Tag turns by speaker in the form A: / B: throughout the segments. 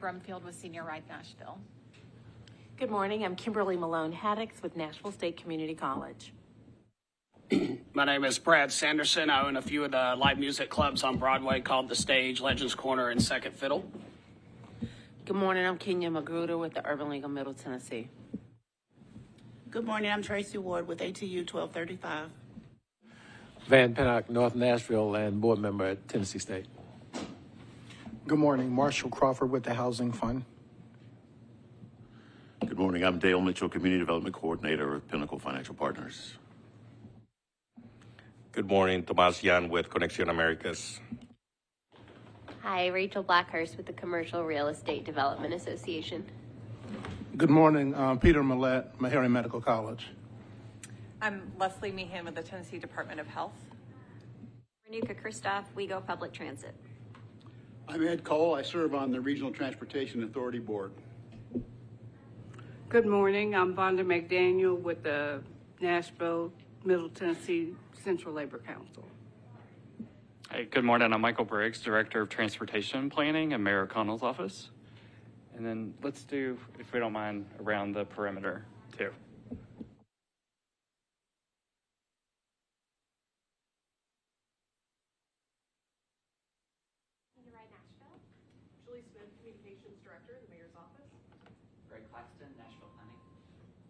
A: Brumfield with Senior Ride Nashville.
B: Good morning. I'm Kimberly Malone Haddix with Nashville State Community College.
C: My name is Brad Sanderson. I own a few of the live music clubs on Broadway called The Stage, Legends Corner, and Second Fiddle.
D: Good morning. I'm Kenya Magruder with the Urban League of Middle Tennessee.
E: Good morning. I'm Tracy Ward with ATU 1235.
F: Van Pennock, North Nashville, and board member at Tennessee State.
G: Good morning. Marshall Crawford with the Housing Fund.
H: Good morning. I'm Dale Mitchell, Community Development Coordinator with Pinnacle Financial Partners.
I: Good morning. Tomas Yan with Conexión Americas.
J: Hi, Rachel Blackhurst with the Commercial Real Estate Development Association.
K: Good morning. Peter Millett, Meharry Medical College.
A: I'm Leslie Meehan with the Tennessee Department of Health.
J: Renuka Kristoff, WeGo Public Transit.
L: I'm Ed Cole. I serve on the Regional Transportation Authority Board.
M: Good morning. I'm Vonda McDaniel with the Nashville Middle Tennessee Central Labor Council.
N: Hey, good morning. I'm Michael Briggs, Director of Transportation Planning in Mayor O'Connell's office. And then let's do, if we don't mind, around the perimeter too.
O: Julie Smith, Communications Director in the Mayor's office.
P: Greg Claxton, Nashville Planning.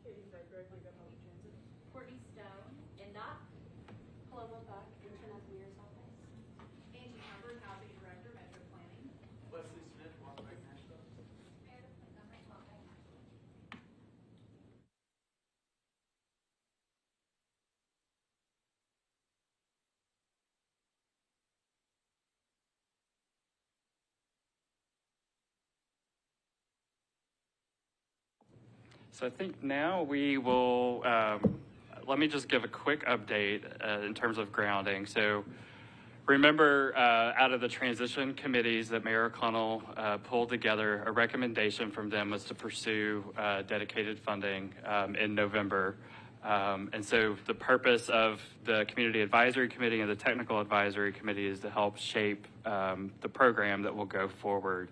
O: Katie Redgrove, WeGo Public Transit.
Q: Courtney Stone, NDOT. Paloma Buck, intern at the Mayor's office.
O: Angie Hubbard, Housing Director, Metro Planning.
R: Leslie Smith, Mark Nashville.
Q: Meredith Montgomery, Mark.
N: So I think now we will, let me just give a quick update in terms of grounding. So remember, out of the transition committees that Mayor O'Connell pulled together, a recommendation from them was to pursue dedicated funding in November. And so the purpose of the Community Advisory Committee and the Technical Advisory Committee is to help shape the program that will go forward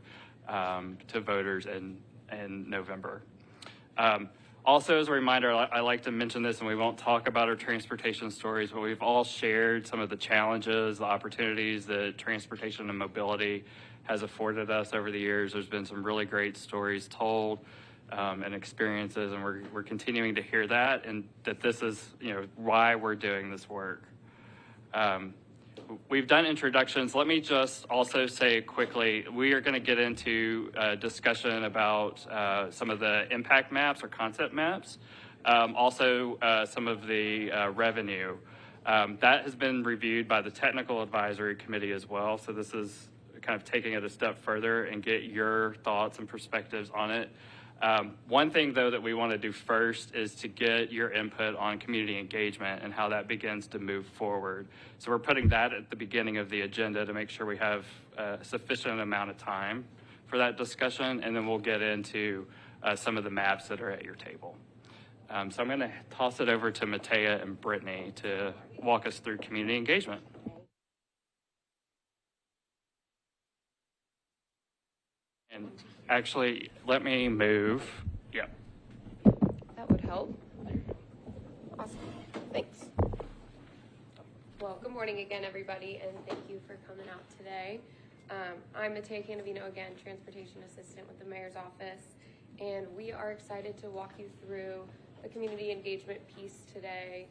N: to voters in November. Also, as a reminder, I like to mention this, and we won't talk about our transportation stories, but we've all shared some of the challenges, the opportunities that transportation and mobility has afforded us over the years. There's been some really great stories told and experiences, and we're continuing to hear that, and that this is, why we're doing this work. We've done introductions. Let me just also say quickly, we are going to get into a discussion about some of the impact maps or concept maps, also some of the revenue. That has been reviewed by the Technical Advisory Committee as well, so this is kind of taking it a step further and get your thoughts and perspectives on it. One thing, though, that we want to do first is to get your input on community engagement and how that begins to move forward. So we're putting that at the beginning of the agenda to make sure we have a sufficient amount of time for that discussion, and then we'll get into some of the maps that are at your table. So I'm going to toss it over to Matea and Brittany to walk us through community engagement. And actually, let me move. Yeah.
S: That would help. Awesome. Thanks. Well, good morning again, everybody, and thank you for coming out today. I'm Matea Canavino, again, Transportation Assistant with the Mayor's Office, and we are excited to walk you through the community engagement piece today.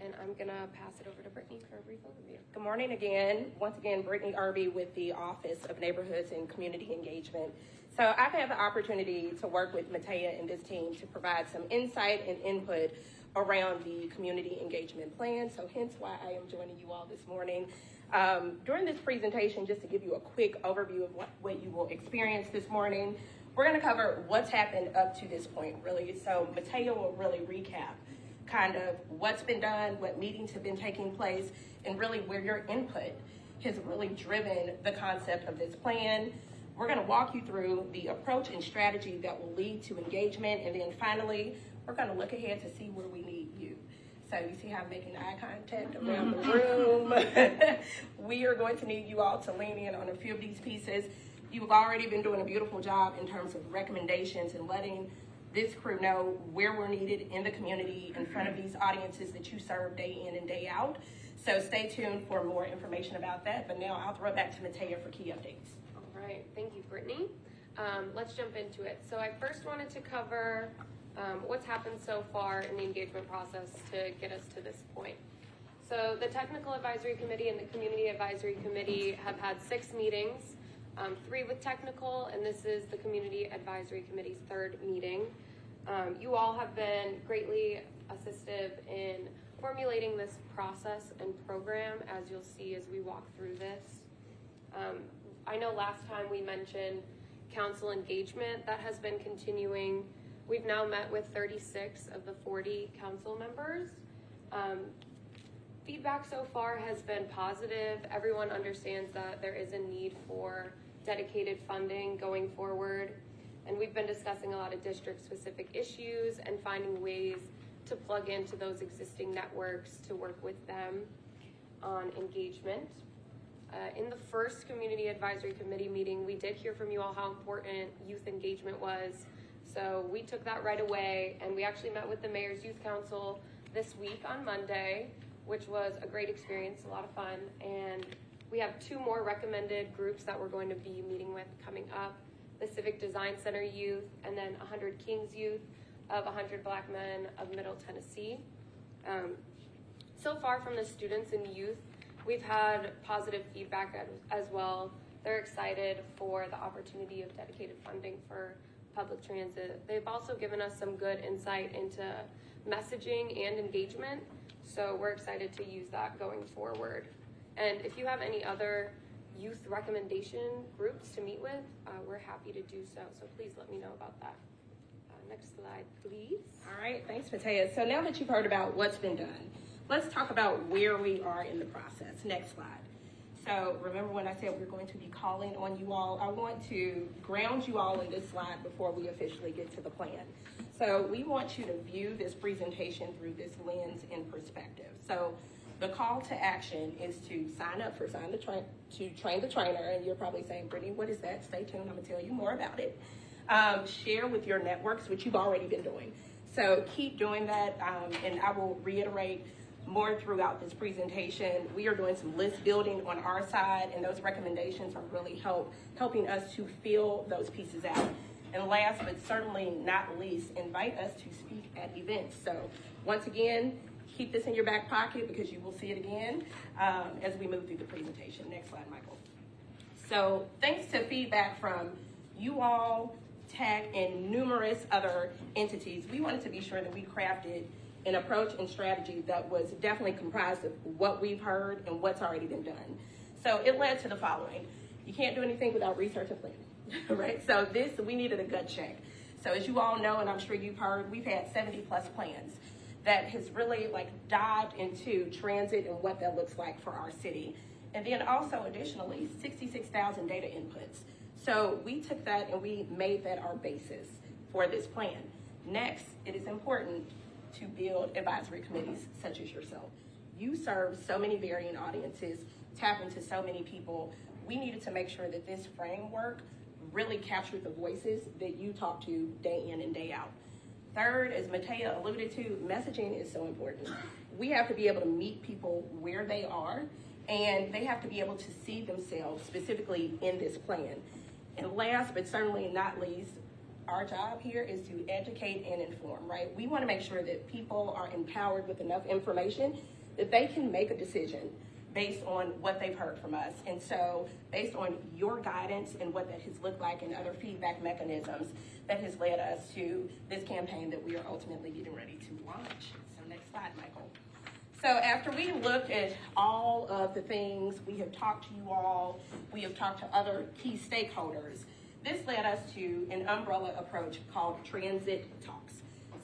S: And I'm going to pass it over to Brittany for a brief overview.
T: Good morning again. Once again, Brittany Irby with the Office of Neighborhoods and Community Engagement. So I've had the opportunity to work with Matea and this team to provide some insight and input around the community engagement plan. So hence why I am joining you all this morning. During this presentation, just to give you a quick overview of what you will experience this morning, we're going to cover what's happened up to this point, really. So Matea will really recap kind of what's been done, what meetings have been taking place, and really where your input has really driven the concept of this plan. We're going to walk you through the approach and strategy that will lead to engagement, and then finally, we're going to look ahead to see where we need you. So you see how I'm making eye contact around the room. We are going to need you all to lean in on a few of these pieces. You've already been doing a beautiful job in terms of recommendations and letting this crew know where we're needed in the community in front of these audiences that you serve day in and day out. So stay tuned for more information about that. But now I'll throw it back to Matea for key updates.
S: All right, thank you, Brittany. Let's jump into it. So I first wanted to cover what's happened so far in the engagement process to get us to this point. So the Technical Advisory Committee and the Community Advisory Committee have had 6 meetings, 3 with technical, and this is the Community Advisory Committee's 3rd meeting. You all have been greatly assistive in formulating this process and program, as you'll see as we walk through this. I know last time we mentioned council engagement. That has been continuing. We've now met with 36 of the 40 council members. Feedback so far has been positive. Everyone understands that there is a need for dedicated funding going forward. And we've been discussing a lot of district-specific issues and finding ways to plug into those existing networks to work with them on engagement. In the first Community Advisory Committee meeting, we did hear from you all how important youth engagement was. So we took that right away, and we actually met with the Mayor's Youth Council this week on Monday, which was a great experience, a lot of fun. And we have 2 more recommended groups that we're going to be meeting with coming up: the Civic Design Center Youth, and then 100 Kings Youth of 100 Black Men of Middle Tennessee. So far from the students and youth, we've had positive feedback as well. They're excited for the opportunity of dedicated funding for public transit. They've also given us some good insight into messaging and engagement, so we're excited to use that going forward. And if you have any other youth recommendation groups to meet with, we're happy to do so, so please let me know about that. Next slide, please.
T: All right, thanks, Matea. So now that you've heard about what's been done, let's talk about where we are in the process. Next slide. So remember when I said we're going to be calling on you all, I want to ground you all in this slide before we officially get to the plan. So we want you to view this presentation through this lens and perspective. So the call to action is to sign up for Train the Trainer, and you're probably saying, Brittany, what is that? Stay tuned, I'm gonna tell you more about it. Share with your networks, which you've already been doing. So keep doing that, and I will reiterate more throughout this presentation. We are doing some list building on our side, and those recommendations are really helping us to fill those pieces out. And last but certainly not least, invite us to speak at events. So once again, keep this in your back pocket because you will see it again as we move through the presentation. Next slide, Michael. So thanks to feedback from you all, TAC, and numerous other entities, we wanted to be sure that we crafted an approach and strategy that was definitely comprised of what we've heard and what's already been done. So it led to the following. You can't do anything without research and planning, right? So we needed a gut check. So as you all know, and I'm sure you've heard, we've had 70 plus plans that has really dived into transit and what that looks like for our city. And then also additionally, 66,000 data inputs. So we took that and we made that our basis for this plan. Next, it is important to build advisory committees such as yourself. You serve so many varying audiences, tap into so many people. We needed to make sure that this framework really captured the voices that you talk to day in and day out. Third, as Matea alluded to, messaging is so important. We have to be able to meet people where they are, and they have to be able to see themselves specifically in this plan. And last, but certainly not least, our job here is to educate and inform, right? We want to make sure that people are empowered with enough information that they can make a decision based on what they've heard from us. And so based on your guidance and what that has looked like and other feedback mechanisms, that has led us to this campaign that we are ultimately getting ready to launch. So next slide, Michael. So after we looked at all of the things, we have talked to you all, we have talked to other key stakeholders, this led us to an umbrella approach called Transit Talks.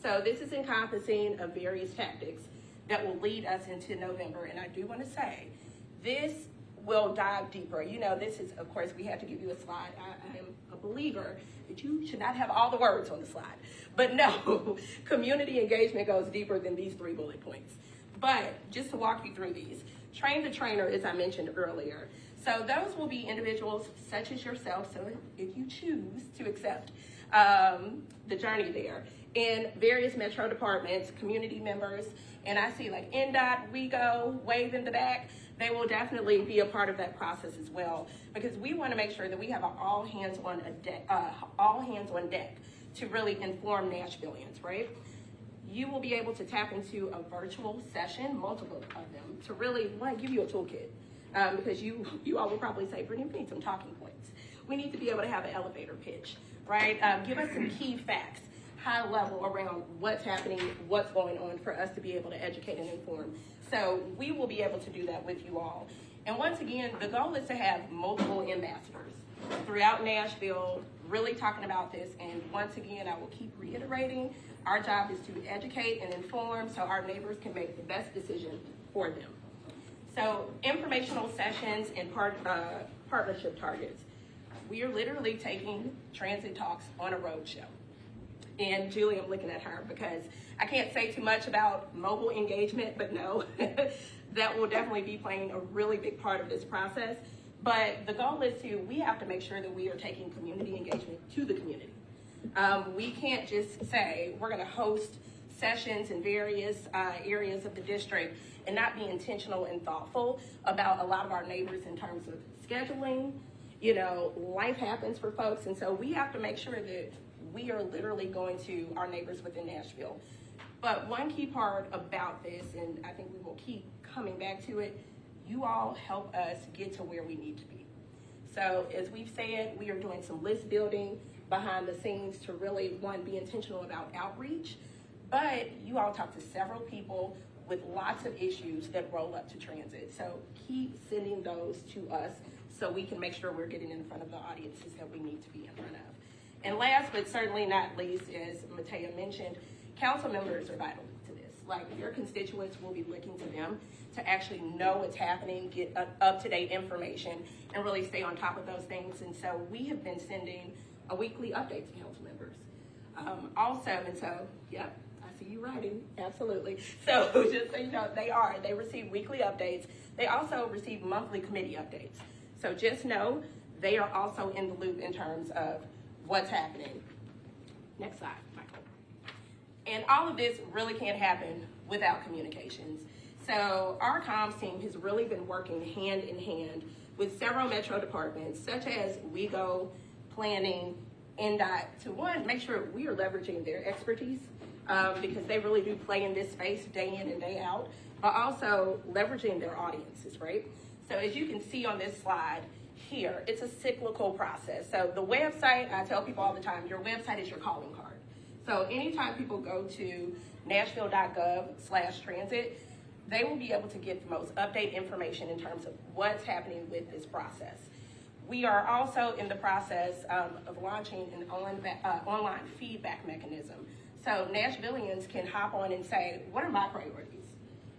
T: So this is encompassing of various tactics that will lead us into November. And I do want to say, this will dive deeper. You know, this is, of course, we have to give you a slide. I am a believer that you should not have all the words on the slide. But no, community engagement goes deeper than these 3 bullet points. But just to walk you through these, Train the Trainer, as I mentioned earlier. So those will be individuals such as yourself, so if you choose to accept the journey there, in various metro departments, community members, and I see like NDOT, WeGo, Wave in the back, they will definitely be a part of that process as well, because we want to make sure that we have an all hands on deck to really inform Nashvillians, right? You will be able to tap into a virtual session, multiple of them, to really, one, give you a toolkit. Because you all will probably say, Brittany, we need some talking points. We need to be able to have an elevator pitch, right? Give us some key facts, high level around what's happening, what's going on for us to be able to educate and inform. So we will be able to do that with you all. And once again, the goal is to have multiple ambassadors throughout Nashville really talking about this. And once again, I will keep reiterating, our job is to educate and inform so our neighbors can make the best decision for them. So informational sessions and partnership targets. We are literally taking transit talks on a road show. And Julie, I'm looking at her because I can't say too much about mobile engagement, but no, that will definitely be playing a really big part of this process. But the goal is we have to make sure that we are taking community engagement to the community. We can't just say we're gonna host sessions in various areas of the district and not be intentional and thoughtful about a lot of our neighbors in terms of scheduling. You know, life happens for folks, and so we have to make sure that we are literally going to our neighbors within Nashville. But one key part about this, and I think we will keep coming back to it, you all help us get to where we need to be. So as we've said, we are doing some list building behind the scenes to really, one, be intentional about outreach, but you all talk to several people with lots of issues that roll up to transit. So keep sending those to us so we can make sure we're getting in front of the audiences that we need to be in front of. And last but certainly not least, as Matea mentioned, council members are vital to this. Like, your constituents will be looking to them to actually know what's happening, get up-to-date information, and really stay on top of those things. And so we have been sending a weekly update to council members. Yep, I see you writing, absolutely. So just so you know, they receive weekly updates. They also receive monthly committee updates. So just know they are also in the loop in terms of what's happening. Next slide, Michael. And all of this really can't happen without communications. So our comms team has really been working hand in hand with several metro departments, such as WeGo, planning, NDOT, to one, make sure we are leveraging their expertise because they really do play in this space day in and day out, but also leveraging their audiences, right? So as you can see on this slide here, it's a cyclical process. So the website, I tell people all the time, your website is your calling card. So anytime people go to nashville.gov/transit, they will be able to get the most updated information in terms of what's happening with this process. We are also in the process of launching an online feedback mechanism. So Nashvillians can hop on and say, what are my priorities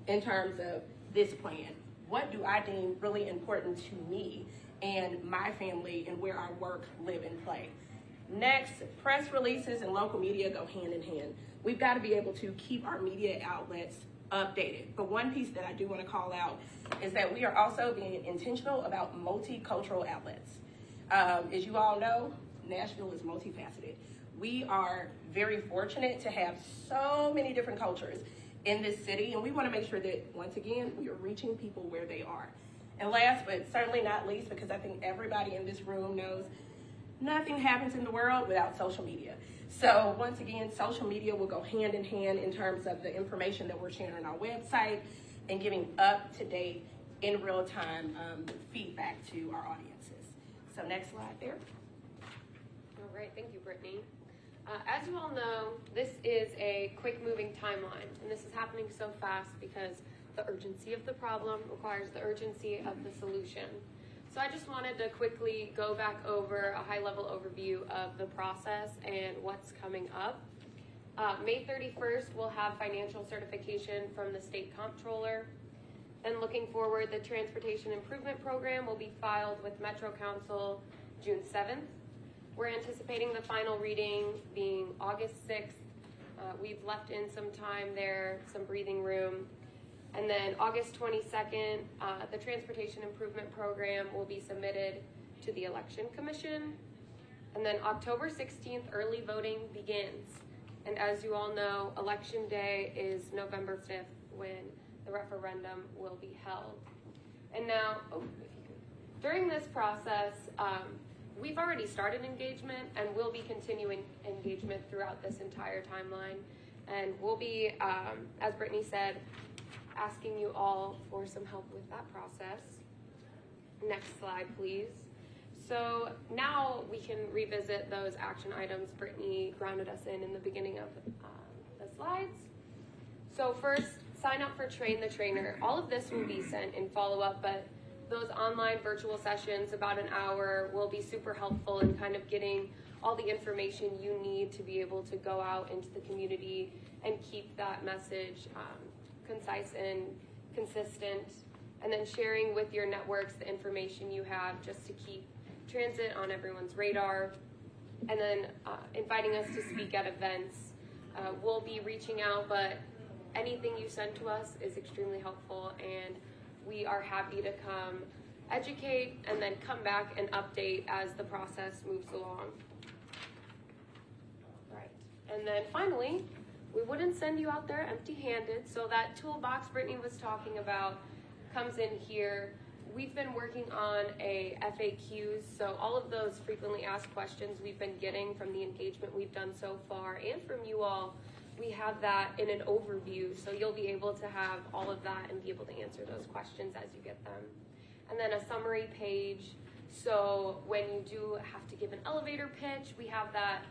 T: in terms of this plan? What do I deem really important to me and my family and where I work, live, and play? Next, press releases and local media go hand in hand. We've got to be able to keep our media outlets updated. But one piece that I do want to call out is that we are also being intentional about multicultural outlets. As you all know, Nashville is multifaceted. We are very fortunate to have so many different cultures in this city, and we want to make sure that, once again, we are reaching people where they are. And last but certainly not least, because I think everybody in this room knows nothing happens in the world without social media. So once again, social media will go hand in hand in terms of the information that we're sharing on our website and giving up-to-date, in real time feedback to our audiences. So next slide there.
S: All right, thank you, Brittany. As you all know, this is a quick-moving timeline, and this is happening so fast because the urgency of the problem requires the urgency of the solution. So I just wanted to quickly go back over a high-level overview of the process and what's coming up. May 31st, we'll have financial certification from the state comptroller. Then looking forward, the Transportation Improvement Program will be filed with Metro Council June 7th. We're anticipating the final reading being August 6th. We've left in some time there, some breathing room. And then August 22nd, the Transportation Improvement Program will be submitted to the Election Commission. And then October 16th, early voting begins. And as you all know, Election Day is November 5th when the referendum will be held. And now, during this process, we've already started engagement and we'll be continuing engagement throughout this entire timeline. And we'll be, as Brittany said, asking you all for some help with that process. Next slide, please. So now we can revisit those action items Brittany grounded us in the beginning of the slides. So first, sign up for Train the Trainer. All of this will be sent in follow-up, but those online virtual sessions, about an hour, will be super helpful in kind of getting all the information you need to be able to go out into the community and keep that message concise and consistent, and then sharing with your networks the information you have just to keep transit on everyone's radar, and then inviting us to speak at events. We'll be reaching out, but anything you send to us is extremely helpful, and we are happy to come educate and then come back and update as the process moves along. Right, and then finally, we wouldn't send you out there empty-handed, so that toolbox Brittany was talking about comes in here. We've been working on a FAQs, so all of those frequently asked questions we've been getting from the engagement we've done so far and from you all, we have that in an overview, so you'll be able to have all of that and be able to answer those questions as you get them. And then a summary page, so when you do have to give an elevator pitch, we have that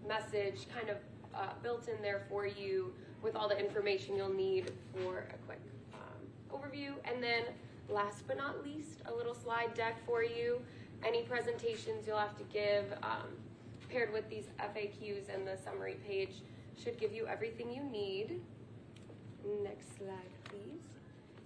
S: message kind of built in there for you with all the information you'll need for a quick overview. And then last but not least, a little slide deck for you. Any presentations you'll have to give paired with these FAQs and the summary page should give you everything you need. Next slide, please.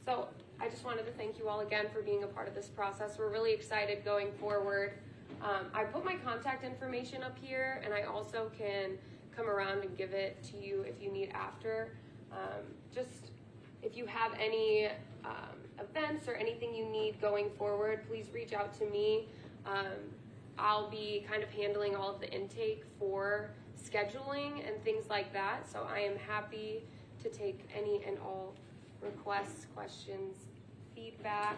S: So I just wanted to thank you all again for being a part of this process. We're really excited going forward. I put my contact information up here, and I also can come around and give it to you if you need after. Just if you have any events or anything you need going forward, please reach out to me. I'll be kind of handling all of the intake for scheduling and things like that, so I am happy to take any and all requests, questions, feedback.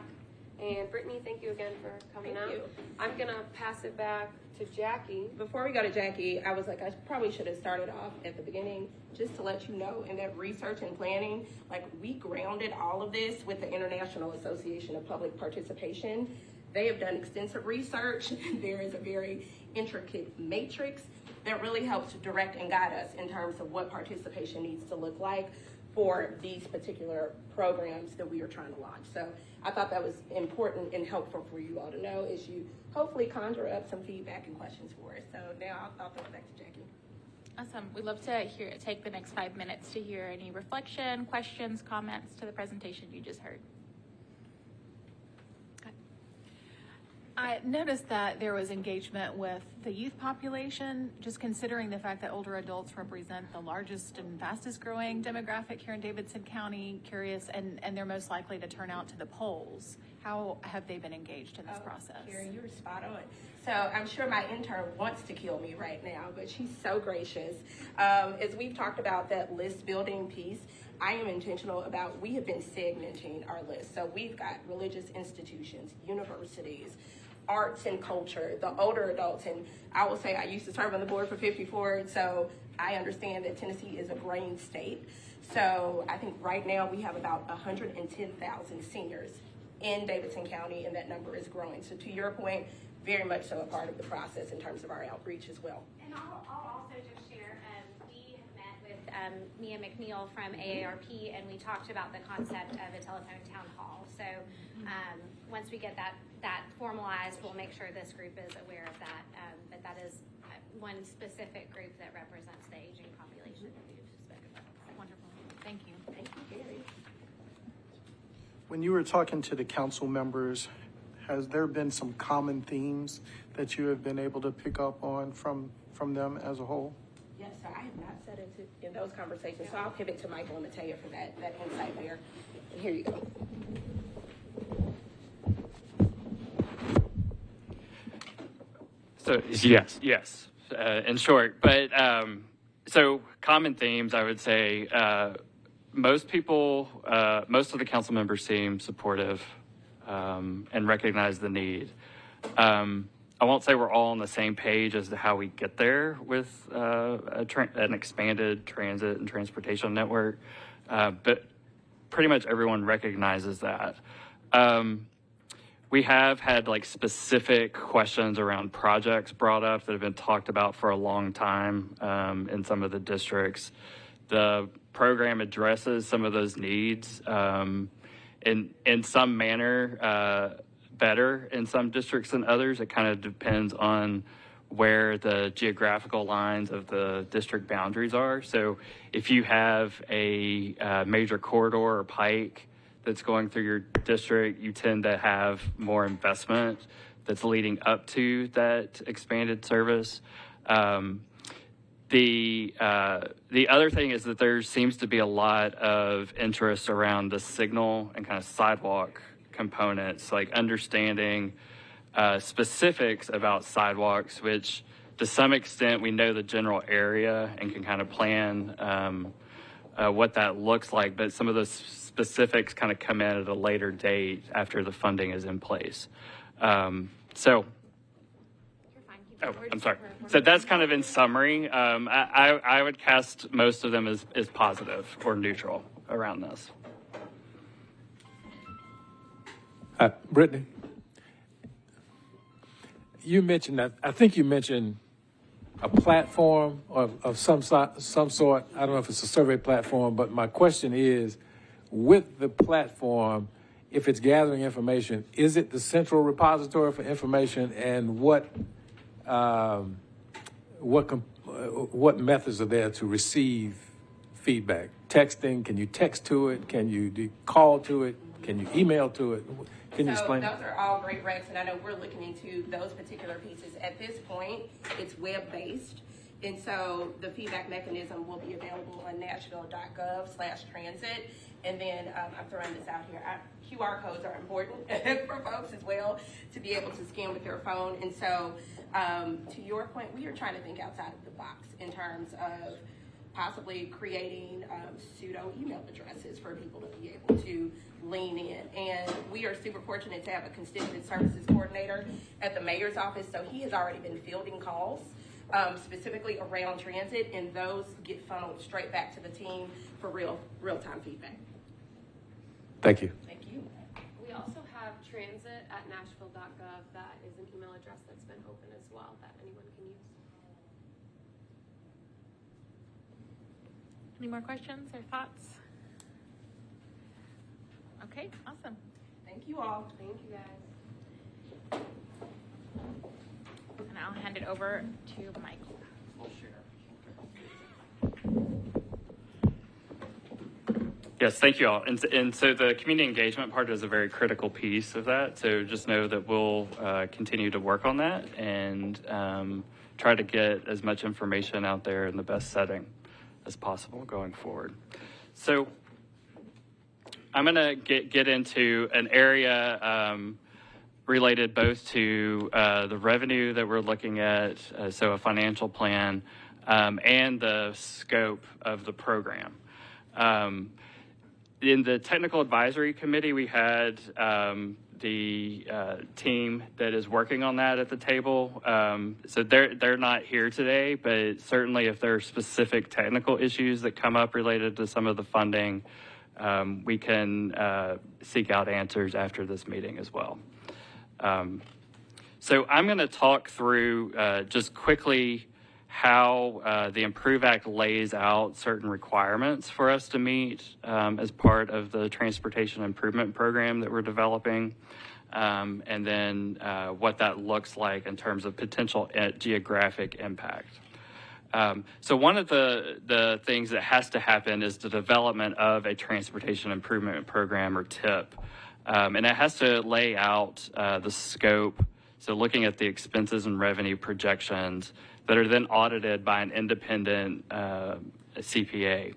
S: And Brittany, thank you again for coming out.
T: Thank you.
S: I'm gonna pass it back to Jackie.
T: Before we go to Jackie, I was like, I probably should have started off at the beginning just to let you know in that research and planning, like we grounded all of this with the International Association of Public Participation. They have done extensive research. There is a very intricate matrix that really helps direct and guide us in terms of what participation needs to look like for these particular programs that we are trying to launch. So I thought that was important and helpful for you all to know as you hopefully conjure up some feedback and questions for us. So now I'll throw it back to Jackie.
U: Awesome. We'd love to take the next 5 minutes to hear any reflection, questions, comments to the presentation you just heard. I noticed that there was engagement with the youth population, just considering the fact that older adults represent the largest and fastest growing demographic here in Davidson County. Curious, and they're most likely to turn out to the polls. How have they been engaged in this process?
T: Karen, you were spot on. So I'm sure my intern wants to kill me right now, but she's so gracious. As we've talked about that list building piece, I am intentional about, we have been segmenting our list. So we've got religious institutions, universities, arts and culture, the older adults, and I will say I used to serve on the board for 54, so I understand that Tennessee is a growing state. So I think right now we have about 110,000 seniors in Davidson County, and that number is growing. So to your point, very much so a part of the process in terms of our outreach as well.
Q: And I'll also just share, we have met with Mia McNeil from AARP, and we talked about the concept of a telephone town hall. So once we get that formalized, we'll make sure this group is aware of that, that is one specific group that represents the aging population that we've spoken about.
U: Wonderful. Thank you.
T: Thank you, Gary.
G: When you were talking to the council members, has there been some common themes that you have been able to pick up on from them as a whole?
T: Yes, so I have not set in those conversations, so I'll pivot to Michael and Matea for that insight there. And here you go.
N: So yes, in short. But so common themes, I would say, most people, most of the council members seem supportive and recognize the need. I won't say we're all on the same page as to how we get there with an expanded transit and transportation network, but pretty much everyone recognizes that. We have had like specific questions around projects brought up that have been talked about for a long time in some of the districts. The program addresses some of those needs in some manner better in some districts than others. It kind of depends on where the geographical lines of the district boundaries are. So if you have a major corridor or pike that's going through your district, you tend to have more investment that's leading up to that expanded service. The other thing is that there seems to be a lot of interest around the signal and kind of sidewalk components, like understanding specifics about sidewalks, which to some extent we know the general area and can kind of plan what that looks like, but some of those specifics kind of come in at a later date after the funding is in place. I'm sorry. So that's kind of in summary. I would cast most of them as positive or neutral around this.
F: Brittany, you mentioned that. I think you mentioned a platform of some sort. I don't know if it's a survey platform, but my question is, with the platform, if it's gathering information, is it the central repository for information, and what methods are there to receive feedback? Texting? Can you text to it? Can you call to it? Can you email to it? Can you explain?
T: Those are all great recs, and I know we're looking into those particular pieces. At this point, it's web-based, and so the feedback mechanism will be available on nashville.gov/transit. And then I'm throwing this out here. QR codes are important for folks as well to be able to scan with their phone. And so to your point, we are trying to think outside of the box in terms of possibly creating pseudo email addresses for people to be able to lean in. And we are super fortunate to have a constituent services coordinator at the mayor's office. So he has already been fielding calls specifically around transit, and those get funneled straight back to the team for real-time feedback.
F: Thank you.
T: Thank you.
S: We also have transit@nashville.gov. That is an email address that's been open as well that anyone can use.
U: Any more questions or thoughts? Okay, awesome.
T: Thank you all.
S: Thank you, guys.
U: And I'll hand it over to Michael.
N: We'll share. Yes, thank you all. And so the community engagement part is a very critical piece of that. So just know that we'll continue to work on that and try to get as much information out there in the best setting as possible going forward. So I'm going to get into an area related both to the revenue that we're looking at, so a financial plan, and the scope of the program. In the technical advisory committee, we had the team that is working on that at the table. So they're not here today, but certainly if there are specific technical issues that come up related to some of the funding, we can seek out answers after this meeting as well. So I'm going to talk through just quickly how the Improve Act lays out certain requirements for us to meet as part of the transportation improvement program that we're developing, and then what that looks like in terms of potential geographic impact. So one of the things that has to happen is the development of a transportation improvement program, or TIP, and it has to lay out the scope. So looking at the expenses and revenue projections, that are then audited by an independent CPA.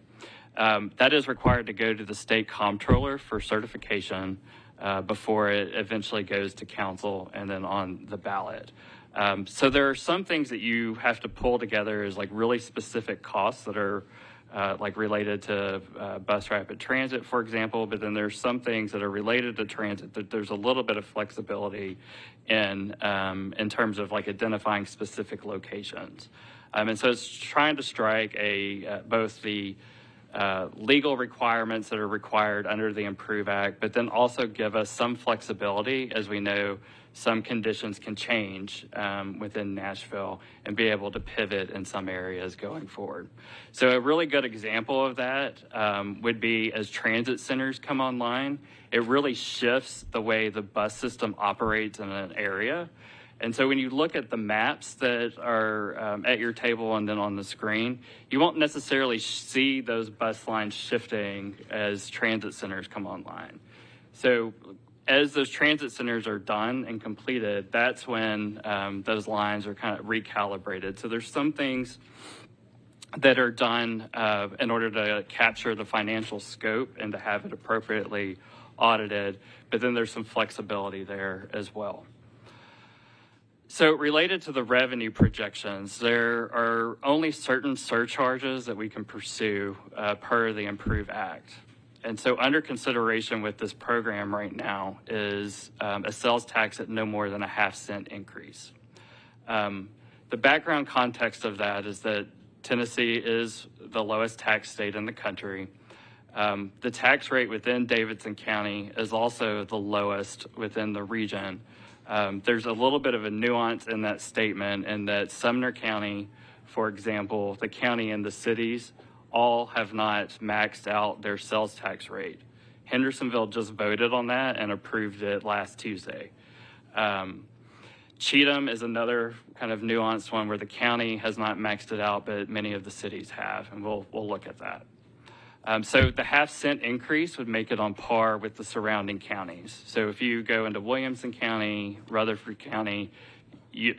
N: That is required to go to the state comptroller for certification before it eventually goes to council and then on the ballot. So there are some things that you have to pull together as like really specific costs that are like related to bus rapid transit, for example, but then there's some things that are related to transit that there's a little bit of flexibility in terms of like identifying specific locations. And so it's trying to strike both the legal requirements that are required under the Improve Act, but then also give us some flexibility, as we know some conditions can change within Nashville, and be able to pivot in some areas going forward. So a really good example of that would be as transit centers come online, it really shifts the way the bus system operates in an area. And so when you look at the maps that are at your table and then on the screen, you won't necessarily see those bus lines shifting as transit centers come online. So as those transit centers are done and completed, that's when those lines are kind of recalibrated. So there's some things that are done in order to capture the financial scope and to have it appropriately audited, but then there's some flexibility there as well. So related to the revenue projections, there are only certain surcharges that we can pursue per the Improve Act. And so under consideration with this program right now is a sales tax at no more than a 1/2 cent increase. The background context of that is that Tennessee is the lowest tax state in the country. The tax rate within Davidson County is also the lowest within the region. There's a little bit of a nuance in that statement in that Sumner County, for example, the county and the cities all have not maxed out their sales tax rate. Hendersonville just voted on that and approved it last Tuesday. Cheatham is another kind of nuanced one where the county has not maxed it out, but many of the cities have, and we'll look at that. So the 1/2 cent increase would make it on par with the surrounding counties. So if you go into Williamson County, Rutherford County,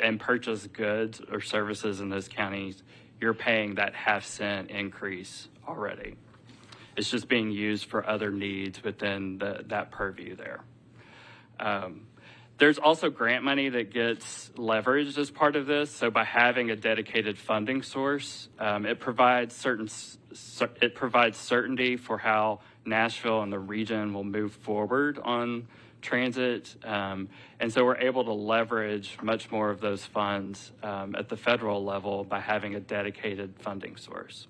N: and purchase goods or services in those counties, you're paying that 1/2 cent increase already. It's just being used for other needs within that purview there. There's also grant money that gets leveraged as part of this. So by having a dedicated funding source, it provides certainty for how Nashville and the region will move forward on transit. And so we're able to leverage much more of those funds at the federal level by having a dedicated funding source.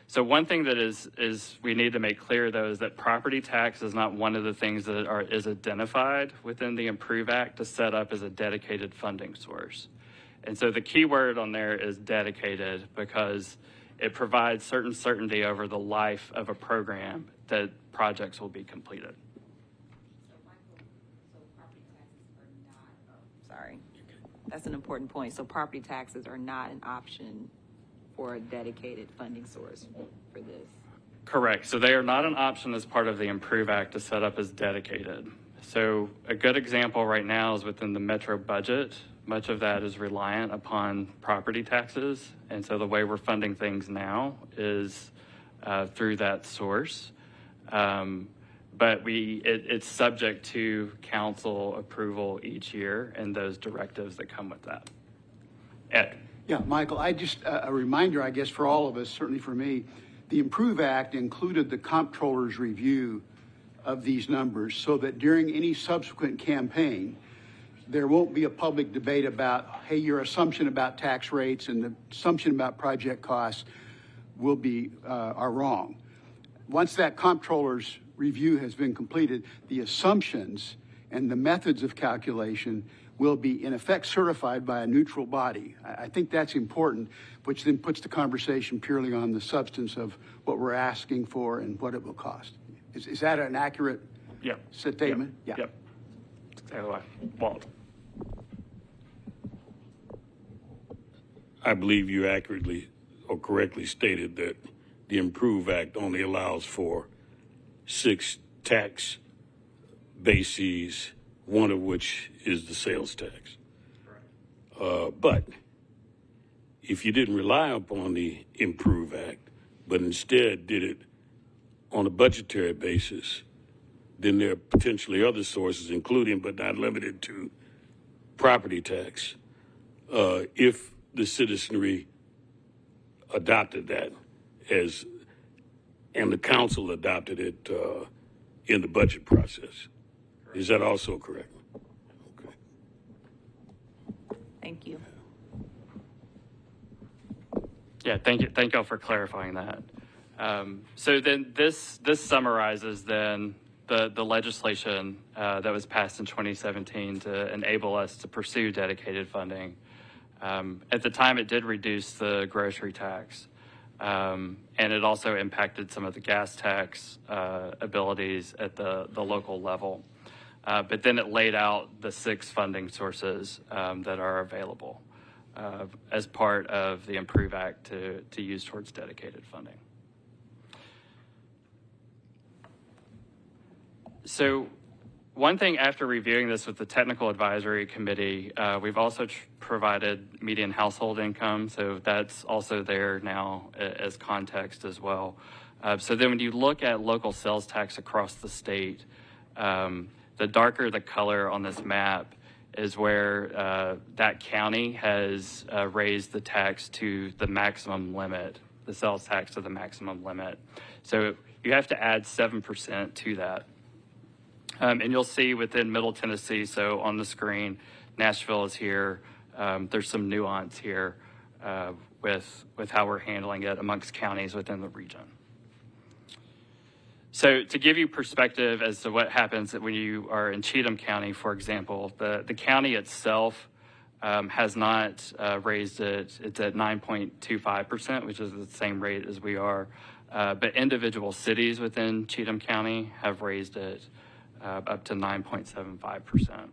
N: So one thing that is we need to make clear, though, is that property tax is not one of the things that is identified within the Improve Act to set up as a dedicated funding source. And so the key word on there is dedicated, because it provides certain certainty over the life of a program that projects will be completed.
B: Sorry, that's an important point. So property taxes are not an option for a dedicated funding source for this?
N: Correct. So they are not an option as part of the Improve Act to set up as dedicated. So a good example right now is within the Metro budget. Much of that is reliant upon property taxes. And so the way we're funding things now is through that source. But it's subject to council approval each year and those directives that come with that. Ed.
L: Yeah, Michael, a reminder, I guess, for all of us, certainly for me, the Improve Act included the comptroller's review of these numbers so that during any subsequent campaign, there won't be a public debate about, hey, your assumption about tax rates and the assumption about project costs are wrong. Once that comptroller's review has been completed, the assumptions and the methods of calculation will be in effect certified by a neutral body. I think that's important, which then puts the conversation purely on the substance of what we're asking for and what it will cost. Is that an accurate statement?
N: Yep. Yep. That's exactly right. Walt.
V: I believe you accurately or correctly stated that the Improve Act only allows for 6 tax bases, one of which is the sales tax. But if you didn't rely upon the Improve Act, but instead did it on a budgetary basis, then there are potentially other sources, including but not limited to property tax, if the citizenry adopted that and the council adopted it in the budget process. Is that also correct? Okay.
B: Thank you.
N: Yeah, thank y'all for clarifying that. So then this summarizes then the legislation that was passed in 2017 to enable us to pursue dedicated funding. At the time, it did reduce the grocery tax, and it also impacted some of the gas tax abilities at the local level. But then it laid out the 6 funding sources that are available as part of the Improve Act to use towards dedicated funding. So one thing after reviewing this with the Technical Advisory Committee, we've also provided median household income. So that's also there now as context as well. So then when you look at local sales tax across the state, the darker the color on this map is where that county has raised the tax to the maximum limit, the sales tax to the maximum limit. So you have to add 7% to that. And you'll see within Middle Tennessee, so on the screen, Nashville is here. There's some nuance here with how we're handling it amongst counties within the region. So to give you perspective as to what happens when you are in Cheatham County, for example, the county itself has not raised it. It's at 9.25%, which is the same rate as we are. But individual cities within Cheatham County have raised it up to 9.75%.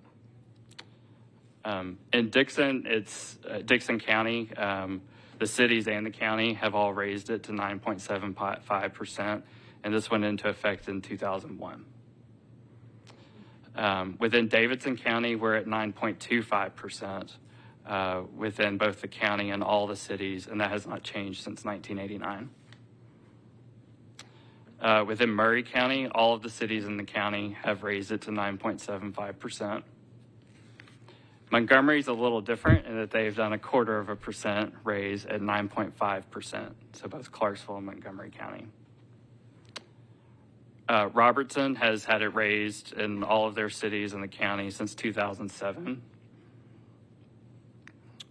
N: In Dixon, it's Dixon County. The cities and the county have all raised it to 9.75%, and this went into effect in 2001. Within Davidson County, we're at 9.25% within both the county and all the cities, and that has not changed since 1989. Within Murray County, all of the cities in the county have raised it to 9.75%. Montgomery's a little different in that they've done a 0.25% raise at 9.5%. So both Clarksville and Montgomery County. Robertson has had it raised in all of their cities in the county since 2007.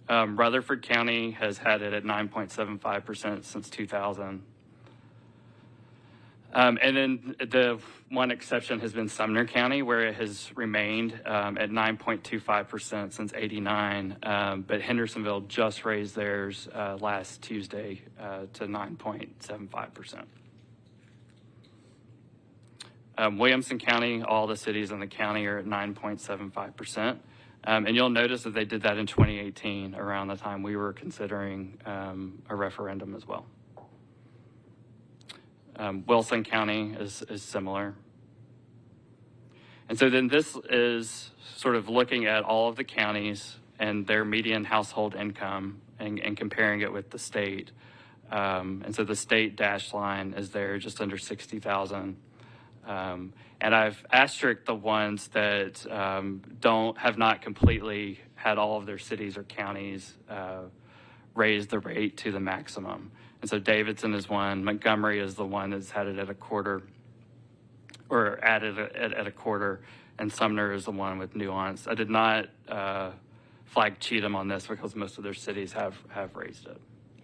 N: Rutherford County has had it at 9.75% since 2000. And then the one exception has been Sumner County, where it has remained at 9.25% since '89. But Hendersonville just raised theirs last Tuesday to 9.75%. Williamson County, all the cities in the county are at 9.75%. And you'll notice that they did that in 2018, around the time we were considering a referendum as well. Wilson County is similar. And so then this is sort of looking at all of the counties and their median household income and comparing it with the state. And so the state dash line is there just under 60,000. And I've asterisked the ones that have not completely had all of their cities or counties raise the rate to the maximum. And so Davidson is one. Montgomery is the one that's had it at a quarter, or added at a quarter, and Sumner is the one with nuance. I did not flag Cheatham on this because most of their cities have raised it.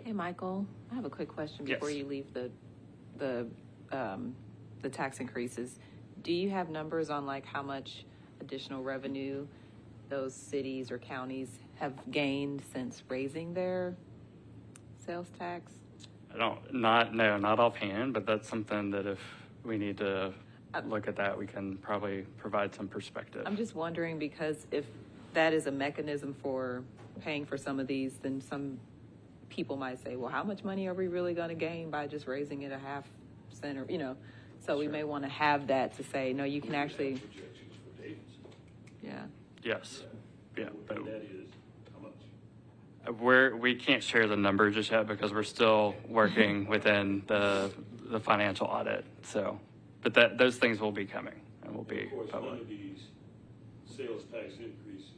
B: Hey, Michael, I have a quick question before you leave the tax increases. Do you have numbers on like how much additional revenue those cities or counties have gained since raising their sales tax?
N: Not offhand, but that's something that if we need to look at that, we can probably provide some perspective.
B: I'm just wondering, because if that is a mechanism for paying for some of these, then some people might say, well, how much money are we really going to gain by just raising it a half cent, or, so we may want to have that to say, no, you can actually, yeah.
N: Yes. Yeah.
V: That is how
N: We can't share the number just yet because we're still working within the financial audit. So, but those things will be coming and will be
V: Of course,
N: public.
V: none of these sales tax increases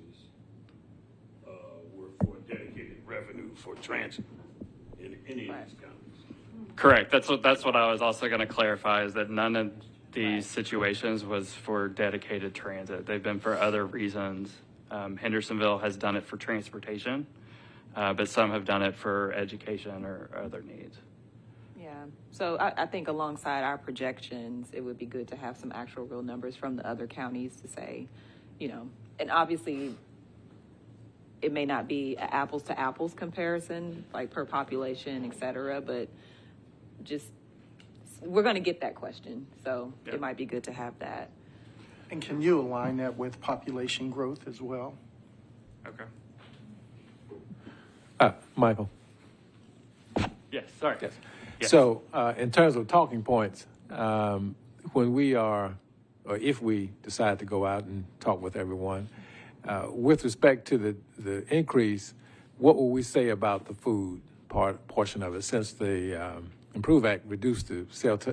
V: were for dedicated revenue for transit in any of these counties.
N: Correct. That's what I was also going to clarify, is that none of these situations was for dedicated transit. They've been for other reasons. Hendersonville has done it for transportation, but some have done it for education or other needs.
B: Yeah. So I think alongside our projections, it would be good to have some actual real numbers from the other counties to say, and obviously it may not be an apples to apples comparison, like per population, et cetera, but just, we're going to get that question. So It might be good to have that.
G: And can you align that with population growth as well?
N: Okay.
F: Michael.
N: Yes, sorry.
F: Yes.
N: Yes.
F: So, in terms of talking points, when we are, or if we decide to go out and talk with everyone, with respect to the increase, what will we say about the food portion of it? Since the Improve Act reduced the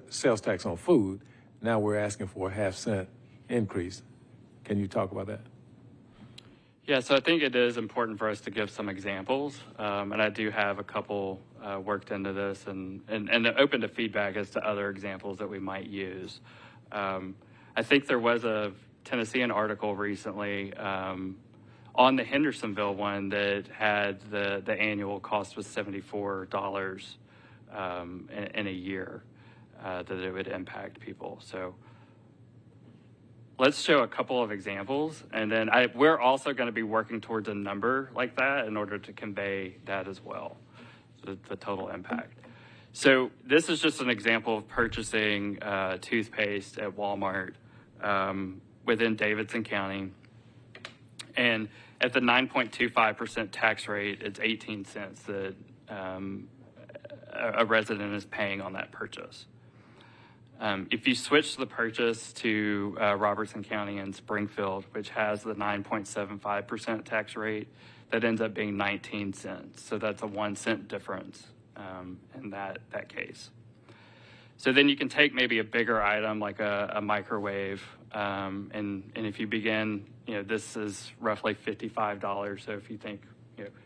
F: sales tax on food, now we're asking for a 0.5-cent increase. Can you talk about that?
N: Yeah, so I think it is important for us to give some examples, and I do have a couple worked into this and open to feedback as to other examples that we might use. I think there was a Tennessean article recently on the Hendersonville one that had the annual cost was $74 in a year that it would impact people. So let's show a couple of examples, and then we're also going to be working towards a number like that in order to convey that as well, the total impact. So this is just an example of purchasing toothpaste at Walmart within Davidson County. And at the 9.25% tax rate, it's 18 cents that a resident is paying on that purchase. If you switch the purchase to Robertson County and Springfield, which has the 9.75% tax rate, that ends up being 19 cents. So that's a 1 cent difference in that case. So then you can take maybe a bigger item like a microwave, and if you begin, this is roughly $55. So if you think,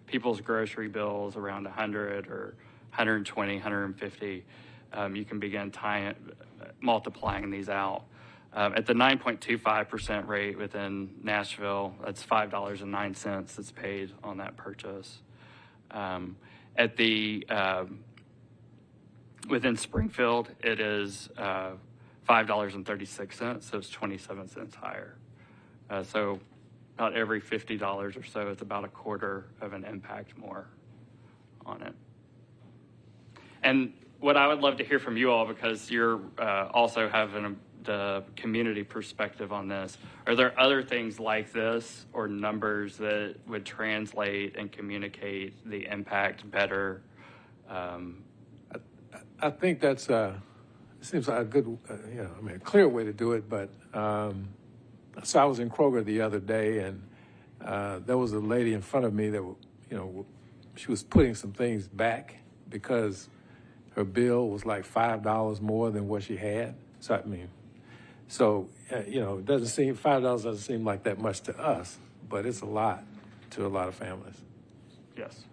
N: people's grocery bills around 100 or 120, 150, you can begin multiplying these out. At the 9.25% rate within Nashville, that's $5.09 that's paid on that purchase. At the within Springfield, it is $5.36, so it's 27 cents higher. So about every $50 or so, it's about a quarter of an impact more on it. And what I would love to hear from you all, because you're also having the community perspective on this, are there other things like this or numbers that would translate and communicate the impact better?
F: I think that's seems like a good, a clear way to do it. But so I was in Kroger the other day, and there was a lady in front of me that, she was putting some things back because her bill was like $5 more than what she had. So it doesn't seem $5 doesn't seem like that much to us, but it's a lot to a lot of families.
N: Yes,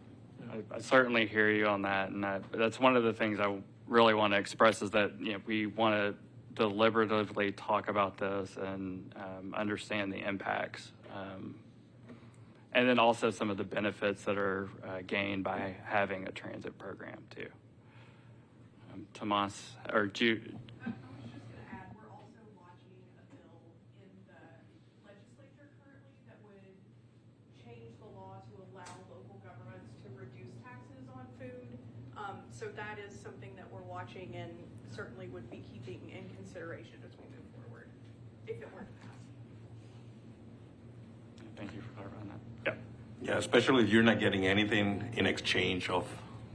N: I certainly hear you on that, and that's one of the things I really want to express is that we want to deliberatively talk about this and understand the impacts, and then also some of the benefits that are gained by having a transit program too. Tomas or Jude.
O: I was just going to add, we're also launching a bill in the legislature currently that would change the law to allow local governments to reduce taxes on food. So that is something that we're watching and certainly would be keeping in consideration as we move forward, if it were to pass.
N: Thank you for clarifying that. Yeah.
I: Yeah, especially if you're not getting anything in exchange of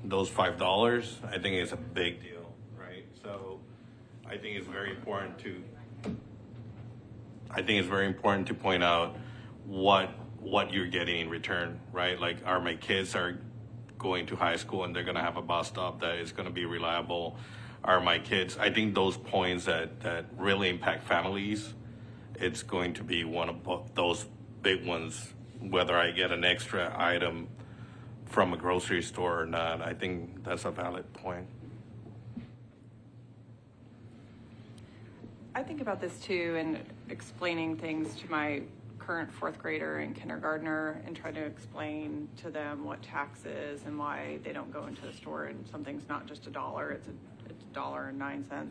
I: those $5, I think it's a big deal, right? So I think it's very important to point out what you're getting in return, right? Like, my kids are going to high school and they're going to have a bus stop that is going to be reliable. Are my kids? I think those points that really impact families, it's going to be one of those big ones, whether I get an extra item from a grocery store or not. I think that's a valid point.
A: I think about this too, and explaining things to my current fourth grader and kindergartner and try to explain to them what tax is and why they don't go into the store and something's not just $1, it's $1.09.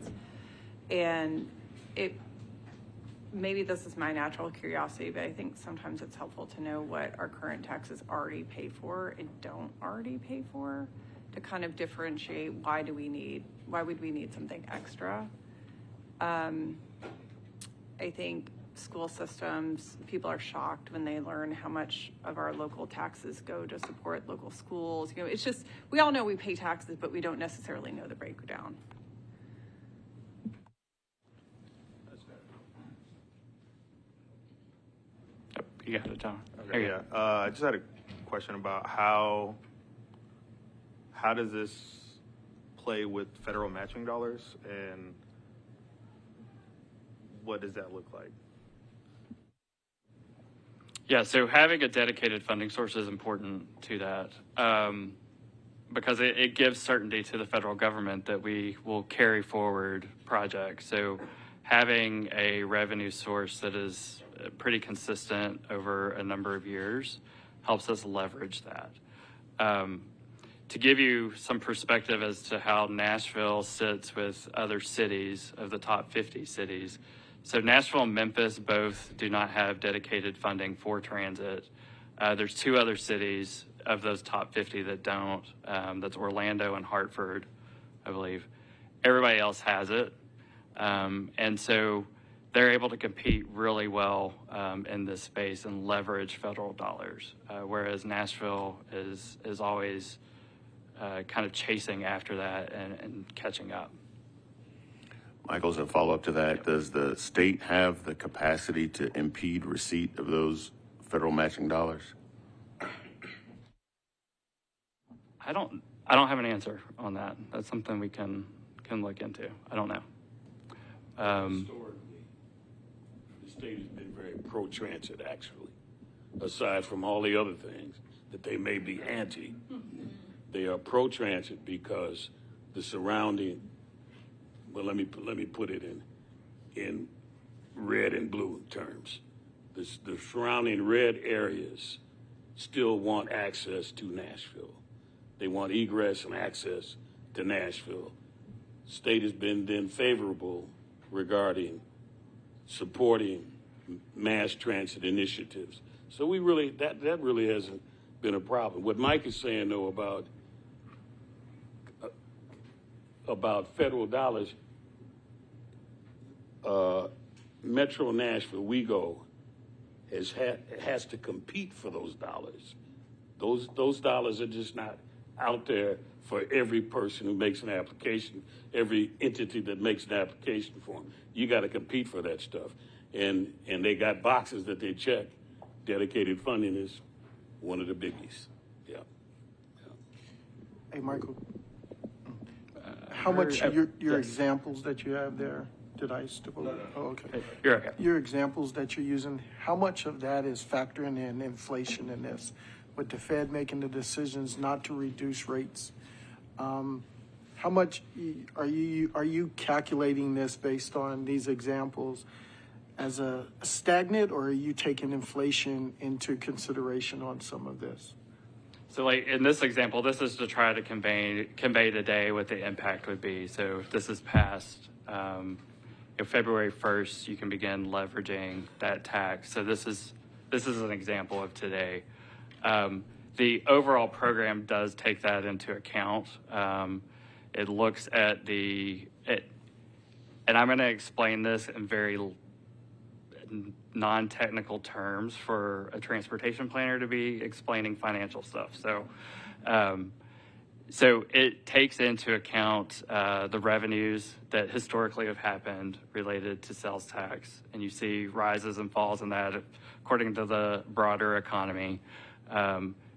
A: And it, maybe this is my natural curiosity, but I think sometimes it's helpful to know what our current taxes already pay for and don't already pay for, to kind of differentiate why would we need something extra. I think school systems, people are shocked when they learn how much of our local taxes go to support local schools. You know, it's just, we all know we pay taxes, but we don't necessarily know the breakdown.
N: You got it, John.
R: Okay, yeah. I just had a question about how does this play with federal matching dollars, and what does that look like?
N: Yeah, so having a dedicated funding source is important to that, because it gives certainty to the federal government that we will carry forward projects. So having a revenue source that is pretty consistent over a number of years helps us leverage that. To give you some perspective as to how Nashville sits with other cities of the top 50 cities, so Nashville and Memphis both do not have dedicated funding for transit. There's two other cities of those top 50 that don't. That's Orlando and Hartford, I believe. Everybody else has it. And so they're able to compete really well in this space and leverage federal dollars, whereas Nashville is always kind of chasing after that and catching up.
H: Michael, as a follow-up to that, does the state have the capacity to impede receipt of those federal matching dollars?
N: I don't have an answer on that. That's something we can look into. I don't know.
V: Historically, the state has been very pro-transit, actually. Aside from all the other things that they may be anti, they are pro-transit because the surrounding. Well, let me put it in red and blue terms. The surrounding red areas still want access to Nashville. They want egress and access to Nashville. State has been then favorable regarding supporting mass transit initiatives. So we really, that really hasn't been a problem. What Mike is saying, though, about federal dollars, Metro Nashville, WeGo, has to compete for those dollars. Those dollars are just not out there for every person who makes an application, every entity that makes an application for them. You got to compete for that stuff. And they got boxes that they check. Dedicated funding is one of the biggies. Yeah.
G: Hey, Michael, how much your examples that you have there? Did I step over? Oh, okay.
N: You're okay.
G: Your examples that you're using, how much of that is factoring in inflation in this? With the Fed making the decisions not to reduce rates, how much are you calculating this based on these examples as a stagnant, or are you taking inflation into consideration on some of this?
N: So like in this example, this is to try to convey today what the impact would be. So if this is passed, February 1st, you can begin leveraging that tax. So this is an example of today. The overall program does take that into account. It looks at and I'm going to explain this in very non-technical terms for a transportation planner to be explaining financial stuff. So it takes into account the revenues that historically have happened related to sales tax, and you see rises and falls in that according to the broader economy.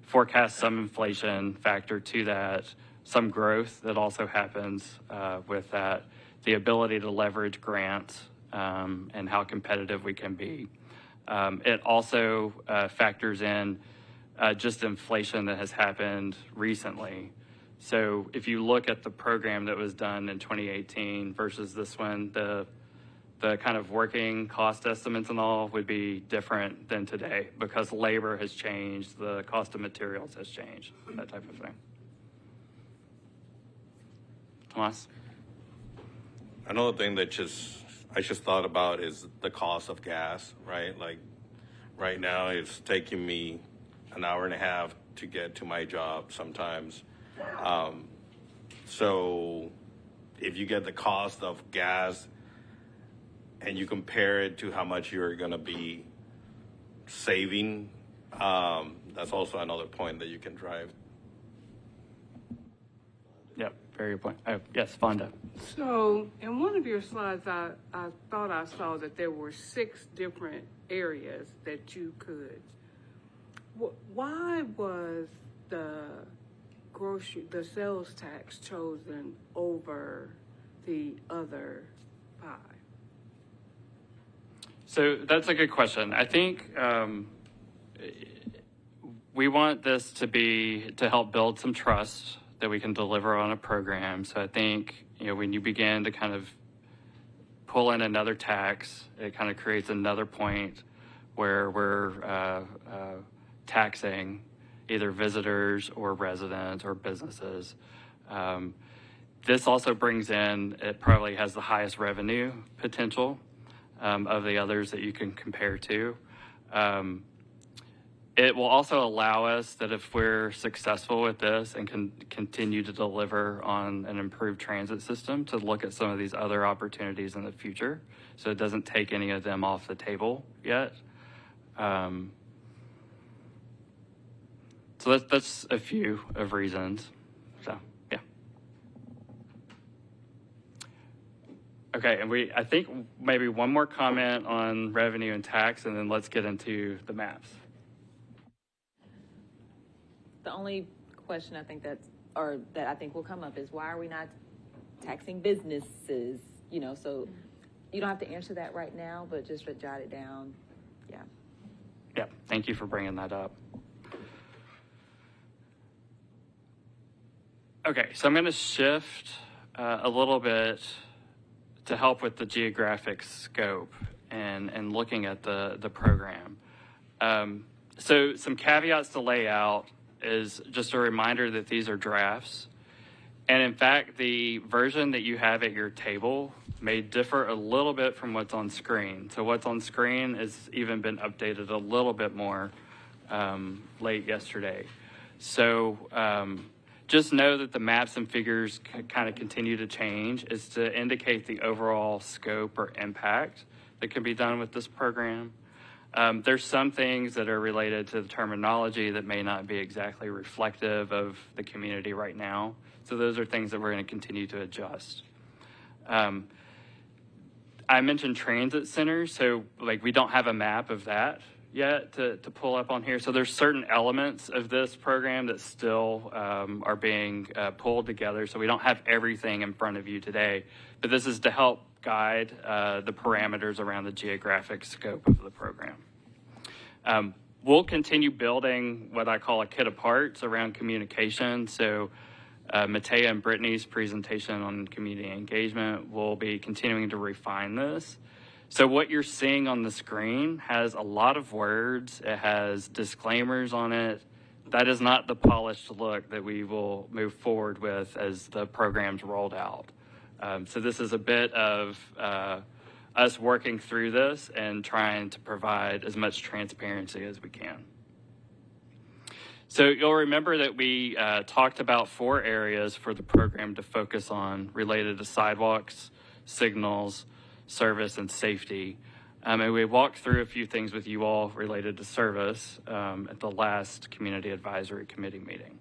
N: forecast some inflation factor to that, some growth that also happens with that, the ability to leverage grants and how competitive we can be. It also factors in just inflation that has happened recently. So if you look at the program that was done in 2018 versus this one, the kind of working cost estimates and all would be different than today because labor has changed, the cost of materials has changed, that type of thing. Tomas?
I: Another thing that I just thought about is the cost of gas, right? Like right now it's taking me an hour and a half to get to my job sometimes. So if you get the cost of gas and you compare it to how much you're going to be saving, that's also another point that you can drive.
N: Yep, very good point. Oh, yes, Fonda.
M: So in one of your slides, I thought I saw that there were 6 different areas that you could. Why was the sales tax chosen over the other 5?
N: So that's a good question. I think we want this to help build some trust that we can deliver on a program. So I think, when you begin to kind of pull in another tax, it kind of creates another point where we're taxing either visitors or residents or businesses. This also brings in, it probably has the highest revenue potential of the others that you can compare to. It will also allow us that if we're successful with this and can continue to deliver on an improved transit system, to look at some of these other opportunities in the future. So it doesn't take any of them off the table yet. So that's a few of reasons. So, yeah. Okay, and I think maybe one more comment on revenue and tax, and then let's get into the maps.
B: The only question I think that I think will come up is why are we not taxing businesses? So you don't have to answer that right now, but just jot it down. Yeah.
N: Yeah, thank you for bringing that up. Okay, so I'm going to shift a little bit to help with the geographic scope and looking at the program. So some caveats to lay out is just a reminder that these are drafts. And in fact, the version that you have at your table may differ a little bit from what's on screen. So what's on screen has even been updated a little bit more late yesterday. So just know that the maps and figures kind of continue to change. Is to indicate the overall scope or impact that can be done with this program. There's some things that are related to the terminology that may not be exactly reflective of the community right now. So those are things that we're going to continue to adjust. I mentioned transit centers, so we don't have a map of that yet to pull up on here. So there's certain elements of this program that still are being pulled together. So we don't have everything in front of you today, but this is to help guide the parameters around the geographic scope of the program. We'll continue building what I call a kit of parts around communication. So Matea and Brittany's presentation on community engagement will be continuing to refine this. So what you're seeing on the screen has a lot of words. It has disclaimers on it. That is not the polished look that we will move forward with as the program's rolled out. So this is a bit of us working through this and trying to provide as much transparency as we can. So you'll remember that we talked about 4 areas for the program to focus on related to sidewalks, signals, service, and safety. And we walked through a few things with you all related to service at the last Community Advisory Committee meeting.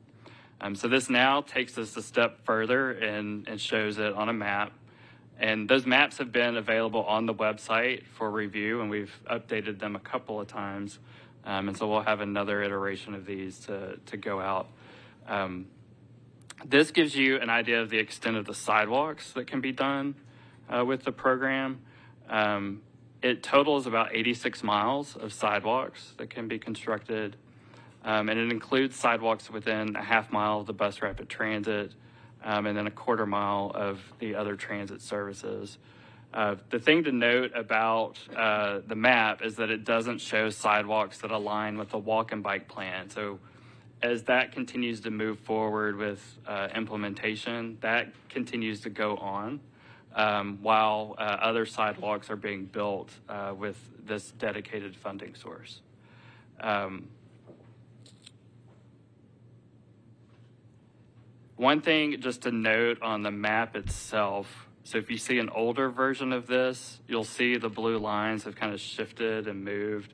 N: So this now takes us a step further and shows it on a map. And those maps have been available on the website for review, and we've updated them a couple of times And so we'll have another iteration of these to go out. This gives you an idea of the extent of the sidewalks that can be done with the program. It totals about 86 miles of sidewalks that can be constructed. And it includes sidewalks within a half mile of the bus rapid transit, and then a quarter mile of the other transit services. The thing to note about the map is that it doesn't show sidewalks that align with the walk and bike plan. So as that continues to move forward with implementation, that continues to go on while other sidewalks are being built with this dedicated funding source. One thing just to note on the map itself, so if you see an older version of this, you'll see the blue lines have kind of shifted and moved.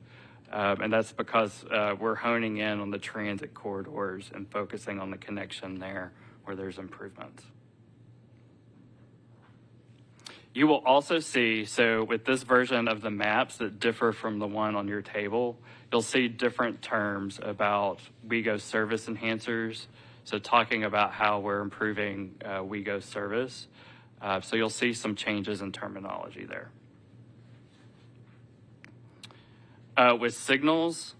N: And that's because we're honing in on the transit corridors and focusing on the connection there where there's improvements. You will also see, so with this version of the maps that differ from the one on your table, you'll see different terms about WeGo service enhancers. So talking about how we're improving WeGo service. So you'll see some changes in terminology there. With signals,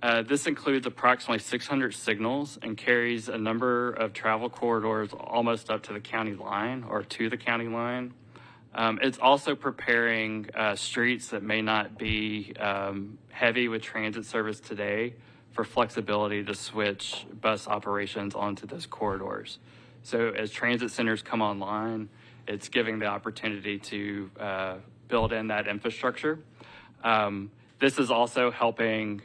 N: this includes approximately 600 signals and carries a number of travel corridors almost up to the county line or to the county line. It's also preparing streets that may not be heavy with transit service today for flexibility to switch bus operations onto those corridors. So as transit centers come online, it's giving the opportunity to build in that infrastructure. This is also helping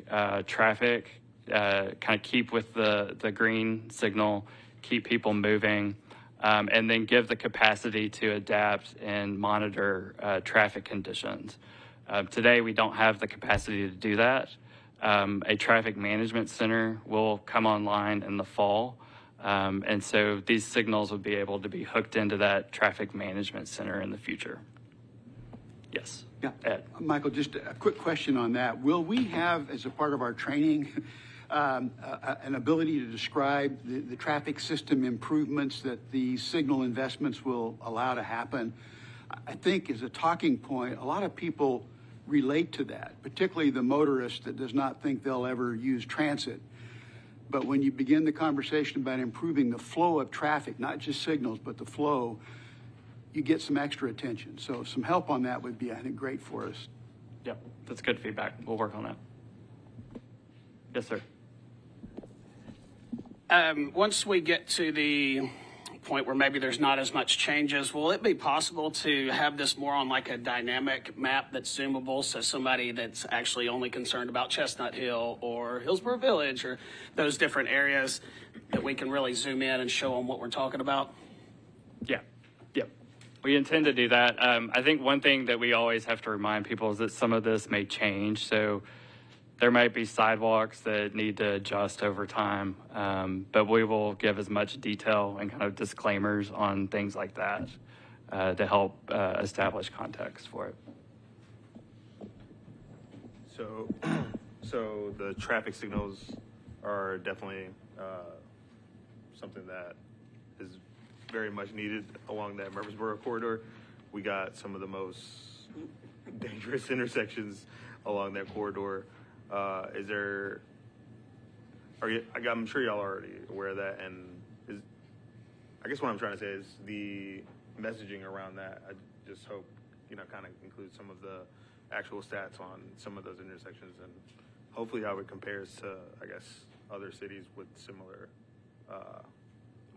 N: traffic kind of keep with the green signal, keep people moving, and then give the capacity to adapt and monitor traffic conditions. Today, we don't have the capacity to do that. A traffic management center will come online in the fall. And so these signals will be able to be hooked into that traffic management center in the future. Yes.
L: Yeah.
N: Ed.
L: Michael, just a quick question on that. Will we have, as a part of our training, an ability to describe the traffic system improvements that the signal investments will allow to happen? I think as a talking point, a lot of people relate to that, particularly the motorist that does not think they'll ever use transit. But when you begin the conversation about improving the flow of traffic, not just signals, but the flow, you get some extra attention. So some help on that would be, I think, great for us.
N: Yep, that's good feedback. We'll work on that. Yes, sir.
C: Once we get to the point where maybe there's not as much changes, will it be possible to have this more on like a dynamic map that's zoomable, so somebody that's actually only concerned about Chestnut Hill or Hillsborough Village or those different areas, that we can really zoom in and show them what we're talking about?
N: Yeah. Yep. We intend to do that. I think one thing that we always have to remind people is that some of this may change. So there might be sidewalks that need to adjust over time, but we will give as much detail and kind of disclaimers on things like that to help establish context for it.
R: So the traffic signals are definitely something that is very much needed along that Murfreesboro corridor. We got some of the most dangerous intersections along that corridor. I'm sure y'all are already aware of that, and I guess what I'm trying to say is the messaging around that, I just hope, kind of includes some of the actual stats on some of those intersections and hopefully how it compares to, I guess, other cities with similar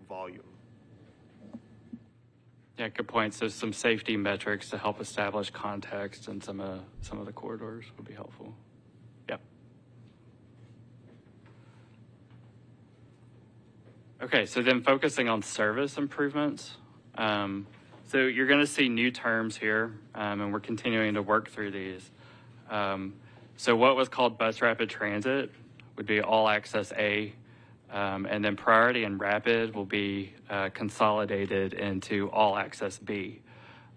R: volume.
N: Yeah, good point. So some safety metrics to help establish context in some of the corridors would be helpful. Yep. Okay, so then focusing on service improvements. So you're going to see new terms here, and we're continuing to work through these. So what was called bus rapid transit would be all access A, and then priority and rapid will be consolidated into all access B.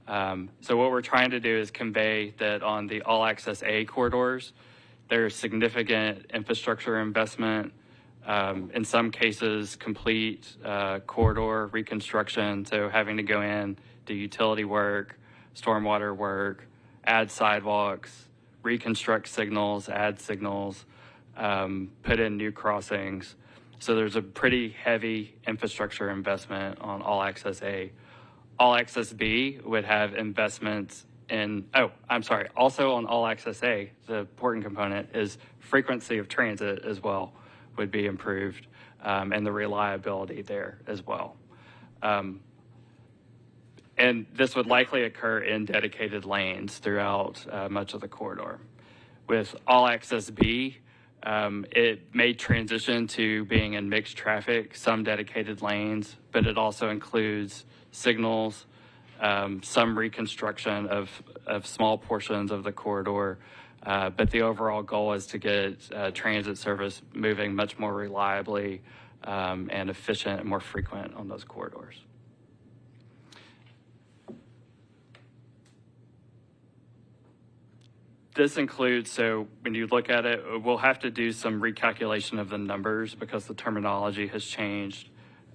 N: So what we're trying to do is convey that on the all access A corridors, There's significant infrastructure investment, in some cases, complete corridor reconstruction. So having to go in, do utility work, stormwater work, add sidewalks, reconstruct signals, add signals, put in new crossings. So there's a pretty heavy infrastructure investment on All Access A. All Access B would have investments in, also on All Access A, the important component is frequency of transit as well would be improved, and the reliability there as well. And this would likely occur in dedicated lanes throughout much of the corridor. With All Access B, it may transition to being in mixed traffic, some dedicated lanes, but it also includes signals, some reconstruction of small portions of the corridor. But the overall goal is to get transit service moving much more reliably and efficient and more frequent on those corridors. This includes, so when you look at it, we'll have to do some recalculation of the numbers because the terminology has changed.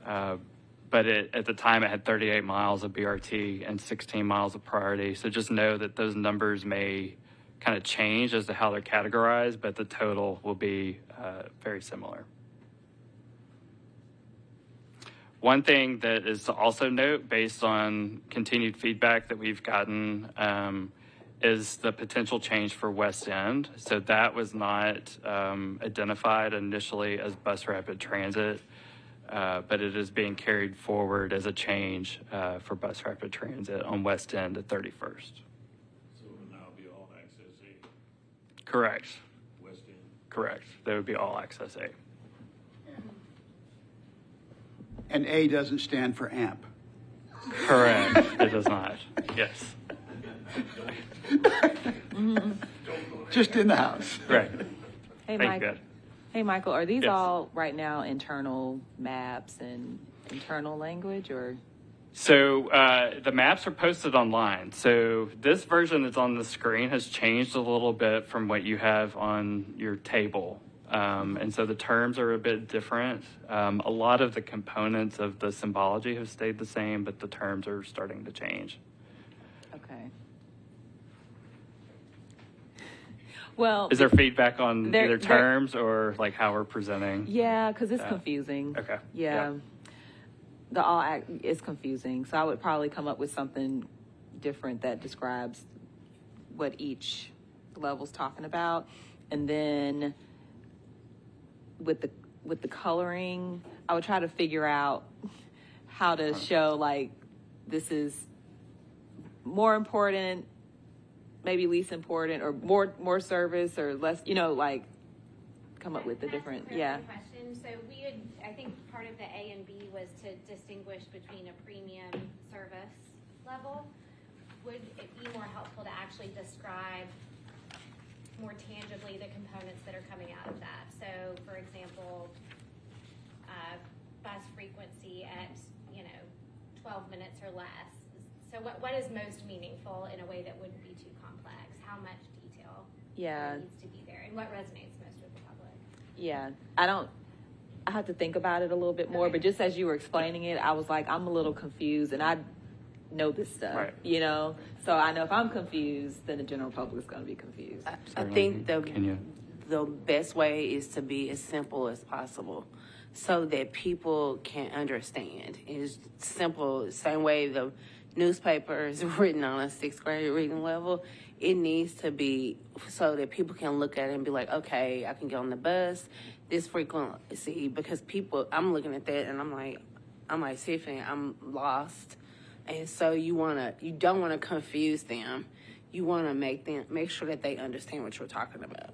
N: But at the time, it had 38 miles of BRT and 16 miles of priority. So just know that those numbers may kind of change as to how they're categorized, but the total will be very similar. One thing that is to also note, based on continued feedback that we've gotten, is the potential change for West End. So that was not identified initially as bus rapid transit, but it is being carried forward as a change for bus rapid transit on West End at 31st.
V: So it will now be All Access A.
N: Correct.
V: West End.
N: Correct. That would be All Access A.
L: And A doesn't stand for AMP.
N: Correct. It does not. Yes.
L: Just in the house.
N: Right.
B: Hey,
N: Thank
B: Mike.
N: you.
B: Hey, Michael, are these
N: Yes.
B: all right now internal maps and internal language, or?
N: So the maps are posted online. So this version that's on the screen has changed a little bit from what you have on your table. And so the terms are a bit different. A lot of the components of the symbology have stayed the same, but the terms are starting to change.
B: Okay. Well,
N: Is there feedback on
B: there-
N: either terms or like how we're presenting?
B: Yeah, because it's confusing.
N: Okay.
B: Yeah. The all act is confusing. So I would probably come up with something different that describes what each level's talking about. And then with the coloring, I would try to figure out how to show like this is more important, maybe least important, or more service or less, like come up with the different, yeah.
Q: Question. So we would, I think part of the A and B was to distinguish between a premium service level. Would it be more helpful to actually describe more tangibly the components that are coming out of that? So, for example, bus frequency at 12 minutes or less. So, what is most meaningful in a way that wouldn't be too complex? How much detail needs to be there, and what resonates most with the public?
B: Yeah, I have to think about it a little bit more, but just as you were explaining it, I was like, I'm a little confused, and I know this stuff,
N: Right.
B: So I know if I'm confused, then the general public is going to be confused.
D: I think the best way is to be as simple as possible so that people can understand. It's simple, same way the newspaper is written on a 6th grade reading level. It needs to be so that people can look at it and be like, okay, I can get on the bus this frequency, because I'm looking at that and I'm like, Tiffany, I'm lost. And so you don't want to confuse them. You want to make sure that they understand what you're talking about.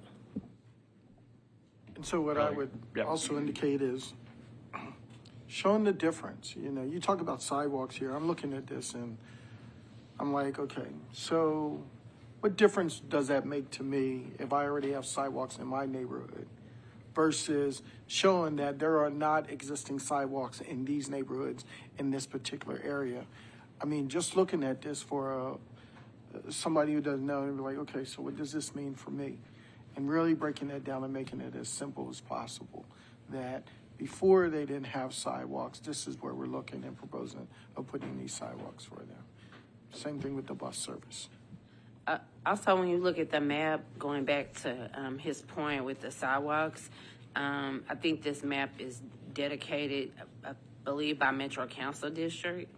G: And so what I would also indicate is showing the difference. You talk about sidewalks here. I'm looking at this and I'm like, okay, so what difference does that make to me if I already have sidewalks in my neighborhood versus showing that there are not existing sidewalks in these neighborhoods in this particular area? I mean, just looking at this for somebody who doesn't know, and be like, okay, so what does this mean for me? and really breaking that down and making it as simple as possible. That before they didn't have sidewalks, this is where we're looking and proposing of putting these sidewalks for them. Same thing with the bus service.
D: Also, when you look at the map, going back to his point with the sidewalks, I think this map is dedicated, I believe, by Metro Council District.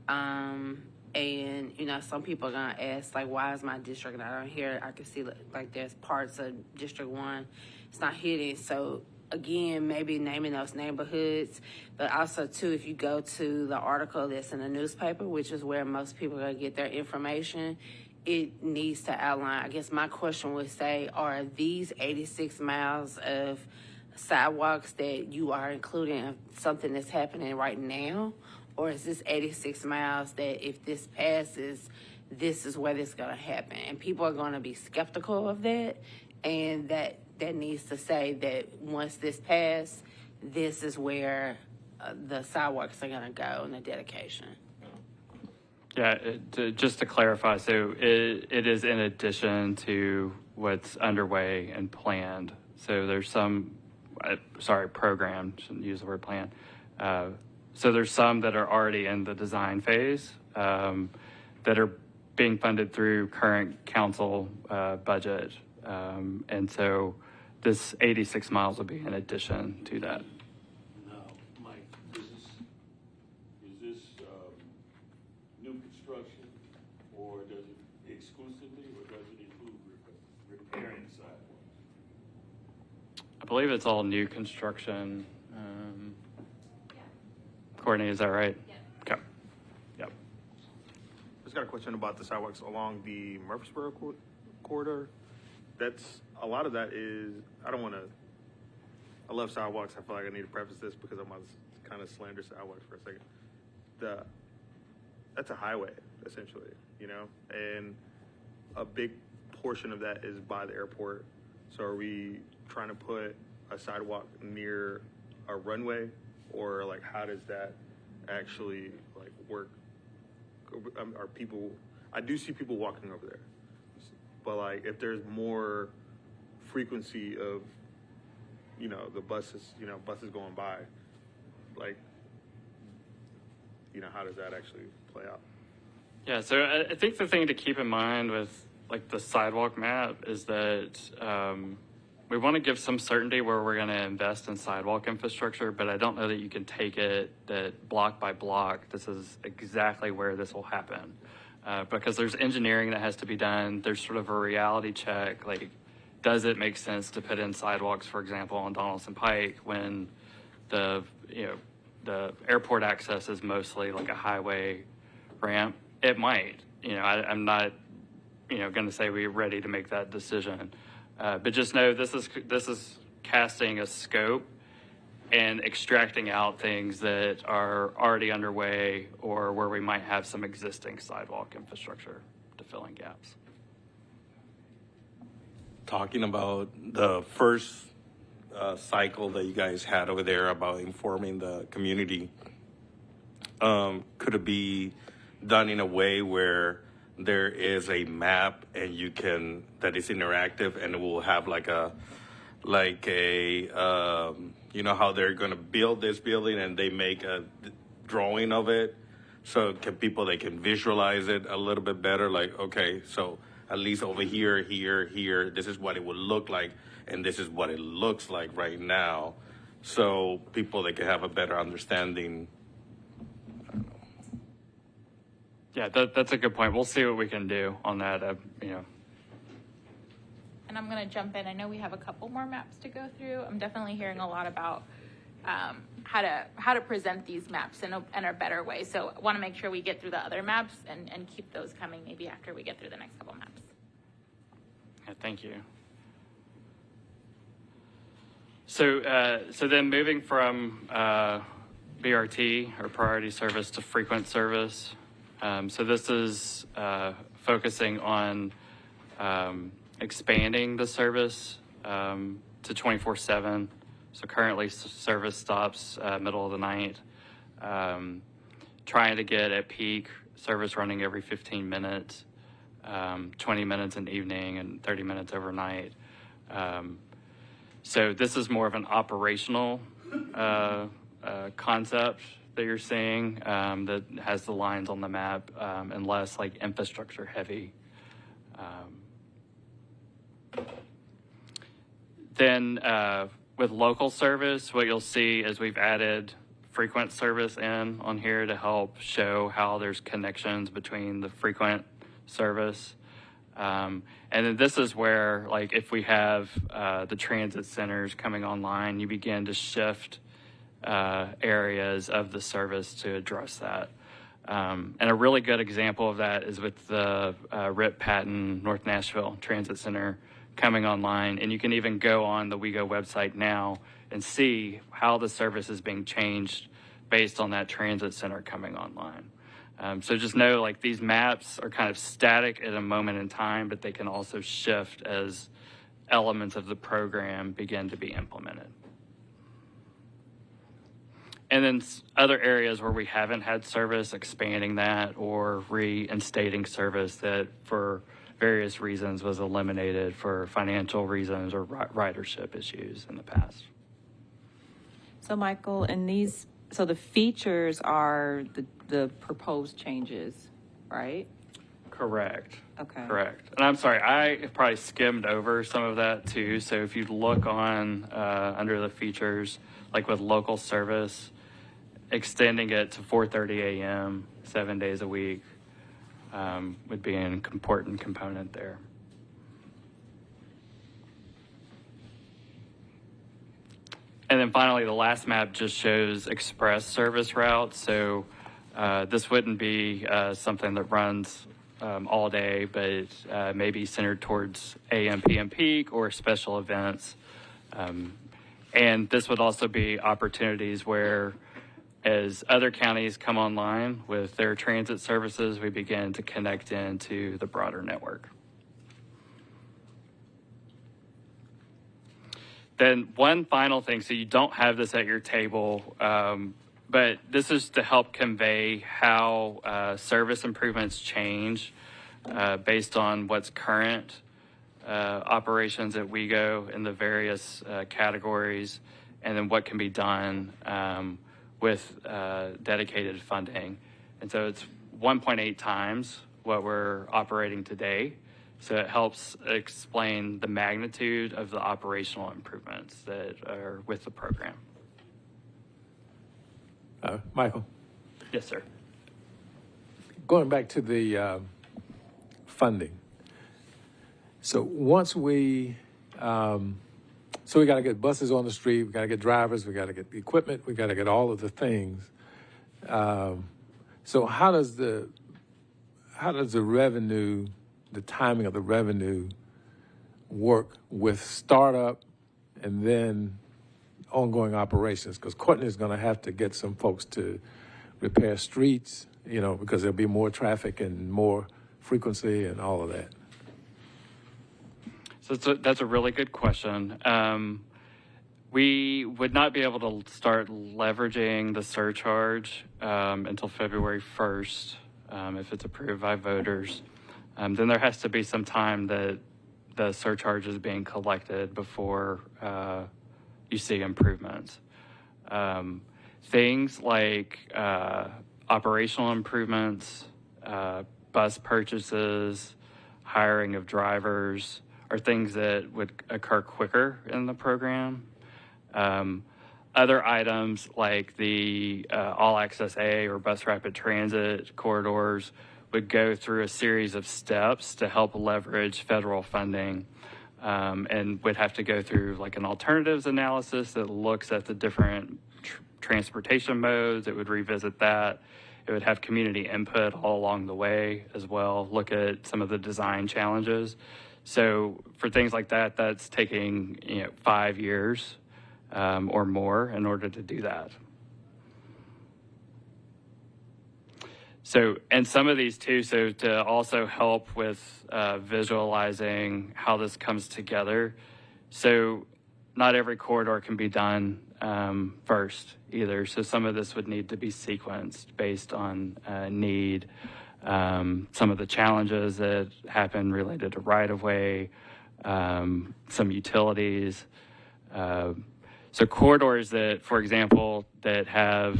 D: And, you know, some people are going to ask, like, why is my district not on here? I can see, like, there's parts of District 1. It's not hidden. So, again, maybe naming those neighborhoods. But also, too, if you go to the article that's in the newspaper, which is where most people are going to get their information, it needs to outline. I guess my question would say, are these 86 miles of sidewalks that you are including something that's happening right now? Or is this 86 miles that if this passes, this is where this is going to happen? And people are going to be skeptical of that. And that needs to say that once this passes, this is where the sidewalks are going to go and the dedication.
N: Yeah, just to clarify, so it is in addition to what's underway and planned. So there's some, programmed, shouldn't use the word planned. So there's some that are already in the design phase that are being funded through current council budget. And so this 86 miles will be in addition to that.
V: Now, Mike, is this new construction, or does it exclusively, or does it include repairing sidewalks?
N: I believe it's all new construction. Courtney, is that right? Yeah. Okay. Yep.
R: Just got a question about the sidewalks along the Murfreesboro corridor. That's a lot of that is, I love sidewalks. I feel like I need to preface this because I'm going to kind of slander sidewalks for a second. That's a highway, essentially, you know, and a big portion of that is by the airport. So are we trying to put a sidewalk near a runway, or like how does that actually like work? Are people, I do see people walking over there, but like if there's more frequency of, you know, the buses going by, like, you know, how does that actually play out?
N: Yeah, so I think the thing to keep in mind with like the sidewalk map is that we want to give some certainty where we're going to invest in sidewalk infrastructure, but I don't know that you can take it that block by block, this is exactly where this will happen. Because there's engineering that has to be done. There's sort of a reality check, like, does it make sense to put in sidewalks, for example, on Donaldson Pike when the airport access is mostly like a highway ramp? It might. I'm not, going to say we're ready to make that decision. But just know this is casting a scope and extracting out things that are already underway or where we might have some existing sidewalk infrastructure to fill in gaps.
I: Talking about the first cycle that you guys had over there about informing the community, could it be done in a way where there is a map and that is interactive and it will have like a you know how they're going to build this building and they make a drawing of it, so they can visualize it a little bit better, like, okay, so at least over here, this is what it would look like, and this is what it looks like right now, so they can have a better understanding.
N: Yeah, that's a good point. We'll see what we can do on that,
U: And I'm going to jump in. I know we have a couple more maps to go through. I'm definitely hearing a lot about how to present these maps in a better way. So I want to make sure we get through the other maps and keep those coming maybe after we get through the next couple maps.
N: Yeah, thank you. So then moving from BRT or priority service to frequent service. So this is focusing on expanding the service to 24/7. So currently service stops middle of the night. Trying to get at peak service running every 15 minutes, 20 minutes in the evening and 30 minutes overnight. So this is more of an operational concept that you're seeing that has the lines on the map and less like infrastructure heavy. Then with local service, what you'll see is we've added frequent service in on here to help show how there's connections between the frequent service. And then this is where, like, if we have the transit centers coming online, you begin to shift areas of the service to address that. And a really good example of that is with the Rip Patton North Nashville Transit Center coming online. And you can even go on the WeGo website now and see how the service is being changed based on that transit center coming online. So just know, like, these maps are kind of static at a moment in time, but they can also shift as elements of the program begin to be implemented. And then other areas where we haven't had service, expanding that or reinstating service that for various reasons was eliminated for financial reasons or ridership issues in the past.
B: So Michael, and these, so the features are the proposed changes, right?
N: Correct.
B: Okay.
N: Correct. And I'm sorry, I probably skimmed over some of that too. So if you look on under the features, like with local service, extending it to 4:30 a.m. 7 days a week would be an important component there. And then finally, the last map just shows express service routes. So this wouldn't be something that runs all day, but maybe centered towards AM, PM peak or special events. And this would also be opportunities where, as other counties come online with their transit services, we begin to connect into the broader network. Then one final thing, so you don't have this at your table, but this is to help convey how service improvements change based on what's current operations at WeGo in the various categories, and then what can be done with dedicated funding. And so it's 1.8 times what we're operating today. So it helps explain the magnitude of the operational improvements that are with the program.
F: Michael?
N: Yes, sir.
F: Going back to the funding. So once we got to get buses on the street, we got to get drivers, we got to get the equipment, we got to get all of the things. So how does the revenue, the timing of the revenue, work with startup and then ongoing operations? Because Courtney's going to have to get some folks to repair streets, because there'll be more traffic and more frequency and all of that.
N: So that's a really good question. We would not be able to start leveraging the surcharge until February 1st, if it's approved by voters. Then there has to be some time that the surcharge is being collected before you see improvements. Things like operational improvements, bus purchases, hiring of drivers are things that would occur quicker in the program. Other items like the All Access A or Bus Rapid Transit corridors would go through a series of steps to help leverage federal funding, and would have to go through like an alternatives analysis that looks at the different transportation modes. It would revisit that. It would have community input all along the way as well, look at some of the design challenges. So for things like that, that's taking 5 years or more in order to do that. So, and some of these too, so to also help with visualizing how this comes together. So not every corridor can be done first either. So some of this would need to be sequenced based on need. Some of the challenges that happen related to right-of-way, some utilities. So corridors that, for example, that have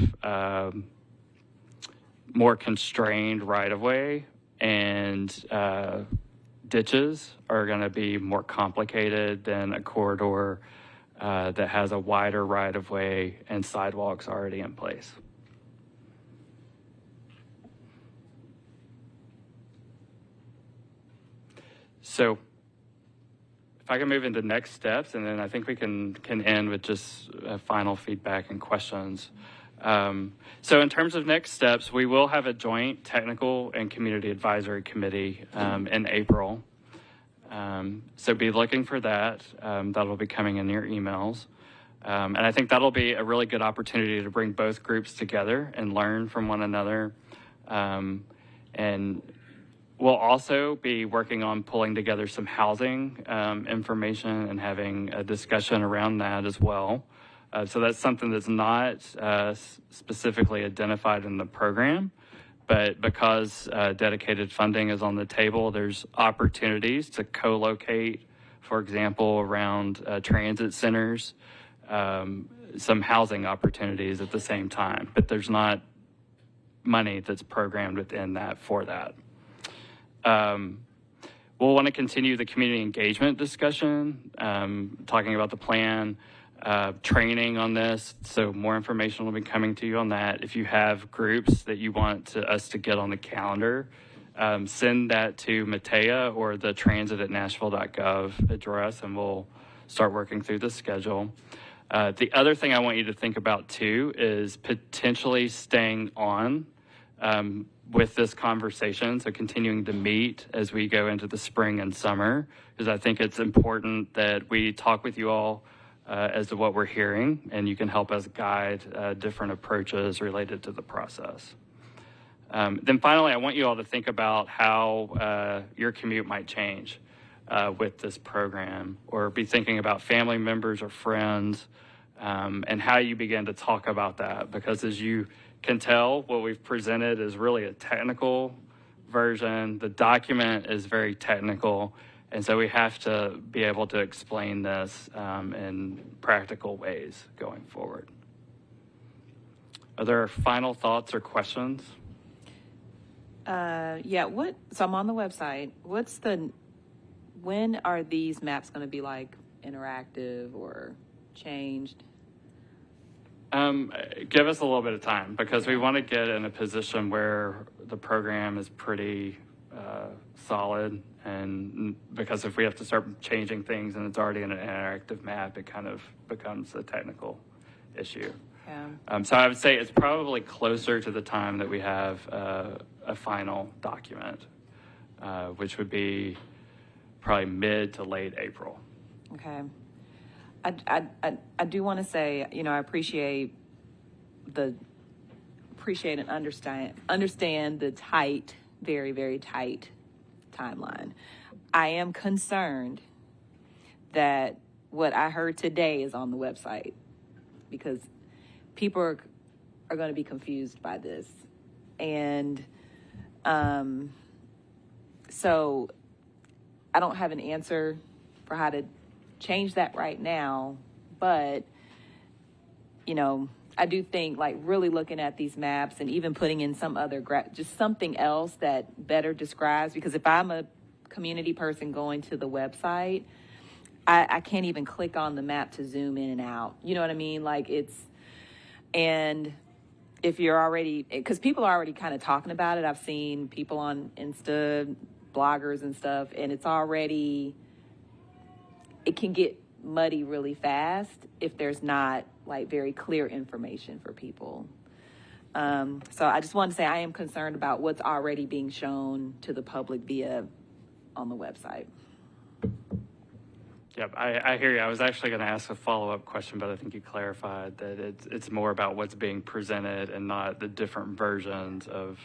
N: more constrained right-of-way and ditches are going to be more complicated than a corridor that has a wider right-of-way and sidewalks already in place. So if I can move into next steps, and then I think we can end with just final feedback and questions. So in terms of next steps, we will have a joint technical and community advisory committee in April. So be looking for that. That'll be coming in your emails. And I think that'll be a really good opportunity to bring both groups together and learn from one another. And we'll also be working on pulling together some housing information and having a discussion around that as well. So that's something that's not specifically identified in the program, but because dedicated funding is on the table, there's opportunities to co-locate, for example, around transit centers, some housing opportunities at the same time, but there's not money that's programmed within that for that. We'll want to continue the community engagement discussion, talking about the plan, training on this, so more information will be coming to you on that. If you have groups that you want us to get on the calendar, send that to Matea or the transit@nashville.gov address, and we'll start working through the schedule. The other thing I want you to think about too is potentially staying on with this conversation, so continuing to meet as we go into the spring and summer, because I think it's important that we talk with you all as to what we're hearing, and you can help us guide different approaches related to the process. Then finally, I want you all to think about how your commute might change with this program, or be thinking about family members or friends, and how you begin to talk about that, because as you can tell, what we've presented is really a technical version. The document is very technical, and so we have to be able to explain this in practical ways going forward. Are there final thoughts or questions?
B: Yeah, so I'm on the website. When are these maps going to be like interactive or changed?
N: Give us a little bit of time, because we want to get in a position where the program is pretty solid, and because if we have to start changing things and it's already in an interactive map, it kind of becomes a technical issue.
B: Yeah.
N: So I would say it's probably closer to the time that we have a final document, which would be probably mid to late April.
B: Okay. I do want to say, I appreciate and understand the tight, very, very tight timeline. I am concerned that what I heard today is on the website, because people are going to be confused by this. And so I don't have an answer for how to change that right now, but I do think like really looking at these maps and even putting in some other just something else that better describes, because if I'm a community person going to the website, I can't even click on the map to zoom in and out. You know what I mean? Like and if you're already, because people are already kind of talking about it. I've seen people on Insta, bloggers and stuff, and it can get muddy really fast if there's not like very clear information for people. So I just want to say I am concerned about what's already being shown to the public on the website.
N: Yep, I hear you. I was actually going to ask a follow-up question, but I think you clarified that it's more about what's being presented and not the different versions of.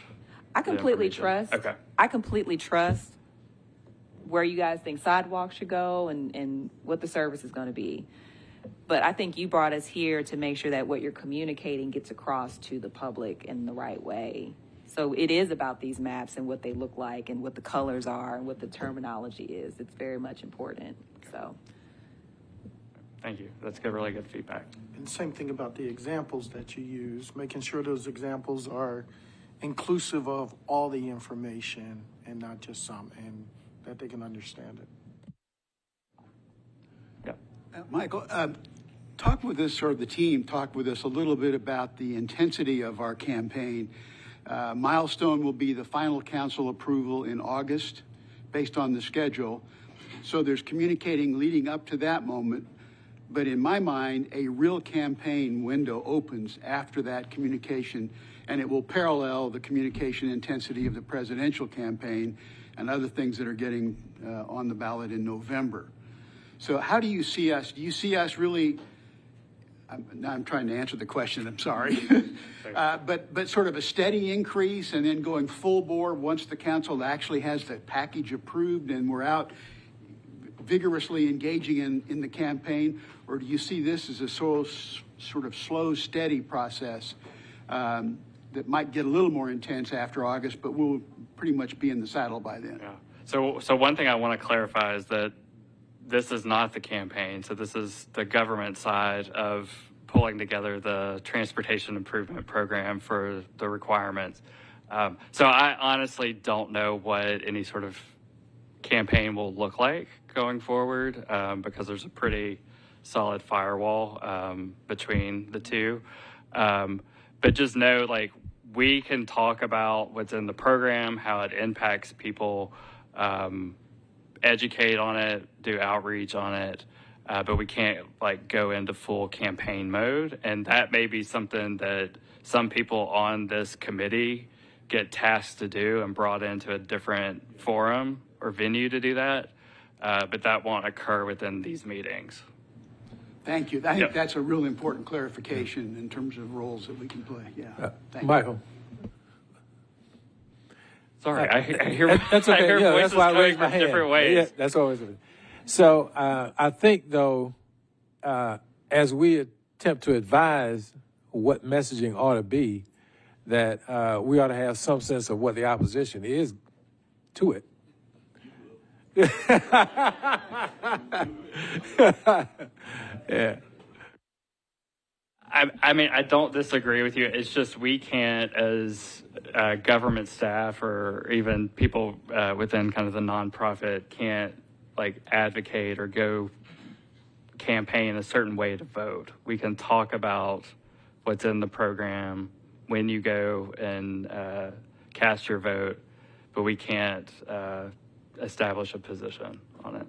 B: I completely trust.
N: Okay.
B: I completely trust where you guys think sidewalks should go and what the service is going to be. But I think you brought us here to make sure that what you're communicating gets across to the public in the right way. So it is about these maps and what they look like and what the colors are and what the terminology is. It's very much important. So.
N: Thank you. That's good, really good feedback.
G: And same thing about the examples that you use, making sure those examples are inclusive of all the information and not just some, and that they can understand it.
L: Michael, talk with us, or the team, talk with us a little bit about the intensity of our campaign. Milestone will be the final council approval in August based on the schedule. So there's communicating leading up to that moment. But in my mind, a real campaign window opens after that communication, and it will parallel the communication intensity of the presidential campaign and other things that are getting on the ballot in November. So how do you see us? Do you see us really, now I'm trying to answer the question, I'm sorry, but sort of a steady increase and then going full bore once the council actually has the package approved and we're out vigorously engaging in the campaign? Or do you see this as a sort of slow, steady process that might get a little more intense after August, but we'll pretty much be in the saddle by then?
N: Yeah. So one thing I want to clarify is that this is not the campaign. So this is the government side of pulling together the transportation improvement program for the requirements. So I honestly don't know what any sort of campaign will look like going forward because there's a pretty solid firewall between the two. But just know, like, we can talk about what's in the program, how it impacts people, educate on it, do outreach on it, but we can't like go into full campaign mode. And that may be something that some people on this committee get tasked to do and brought into a different forum or venue to do that, but that won't occur within these meetings.
L: Thank you. I think that's a real important clarification in terms of roles that we can play. Yeah. Thank
F: Michael.
N: Sorry, I hear
F: that's okay.
N: I hear voices
F: that's why I
N: coming
F: raised my
N: from
F: hand.
N: different ways.
F: Yeah, that's always it. So I think, though, as we attempt to advise what messaging ought to be, that we ought to have some sense of what the opposition is to it. Yeah.
N: I mean, I don't disagree with you. It's just we can't, as government staff or even people within kind of the nonprofit, can't like advocate or go campaign a certain way to vote. We can talk about what's in the program when you go and cast your vote, but we can't establish a position on it.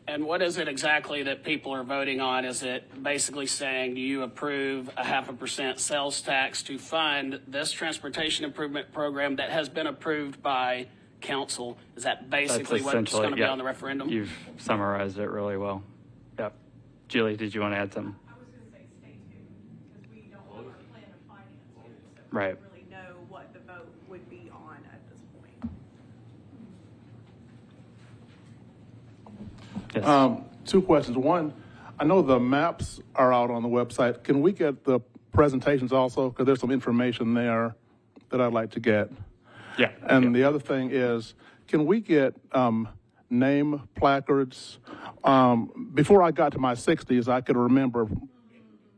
C: And what is it exactly that people are voting on? Is it basically saying, do you approve a 0.5% sales tax to fund this transportation improvement program that has been approved by council? Is that basically what's going to be on the referendum?
N: You've summarized it really well. Yep. Julie, did you want to add something?
O: I was going to say stay tuned because we don't have our plan of finance yet, so
N: Right.
O: we don't really know what the vote would be on at this point.
N: Yes.
E: Two questions. One, I know the maps are out on the website. Can we get the presentations also? Because there's some information there that I'd like to get.
N: Yeah.
E: And the other thing is, can we get name placards? Before I got to my 60s, I could remember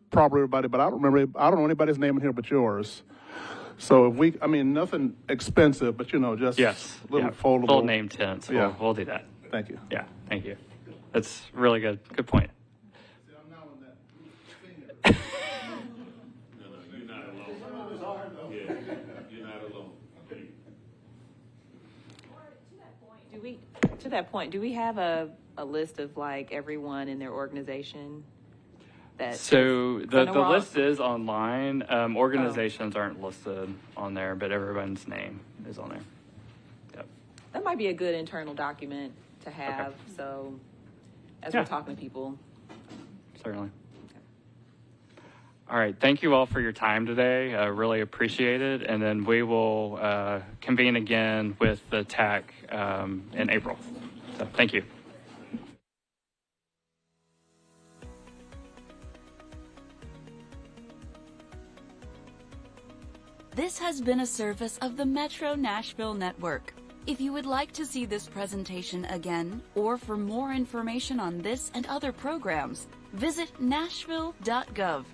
E: probably everybody, but I don't know anybody's name in here but yours. So if nothing expensive, but just little foldable.
N: Full name tents.
E: Yeah.
N: We'll do that.
E: Thank you.
N: Yeah, thank you. That's really good. Good point.
V: You're not alone. Yeah, you're not alone.
B: To that point, do we have a list of like everyone in their organization?
N: So the list is online. Organizations aren't listed on there, but everyone's name is on there. Yep.
B: That might be a good internal document to have. Okay. So as we're talking to people.
N: Certainly. All right. Thank you all for your time today. I really appreciate it. And then we will convene again with the TAC in April. So thank you.
J: This has been a service of the Metro Nashville Network. If you would like to see this presentation again, or for more information on this and other programs, visit nashville.gov.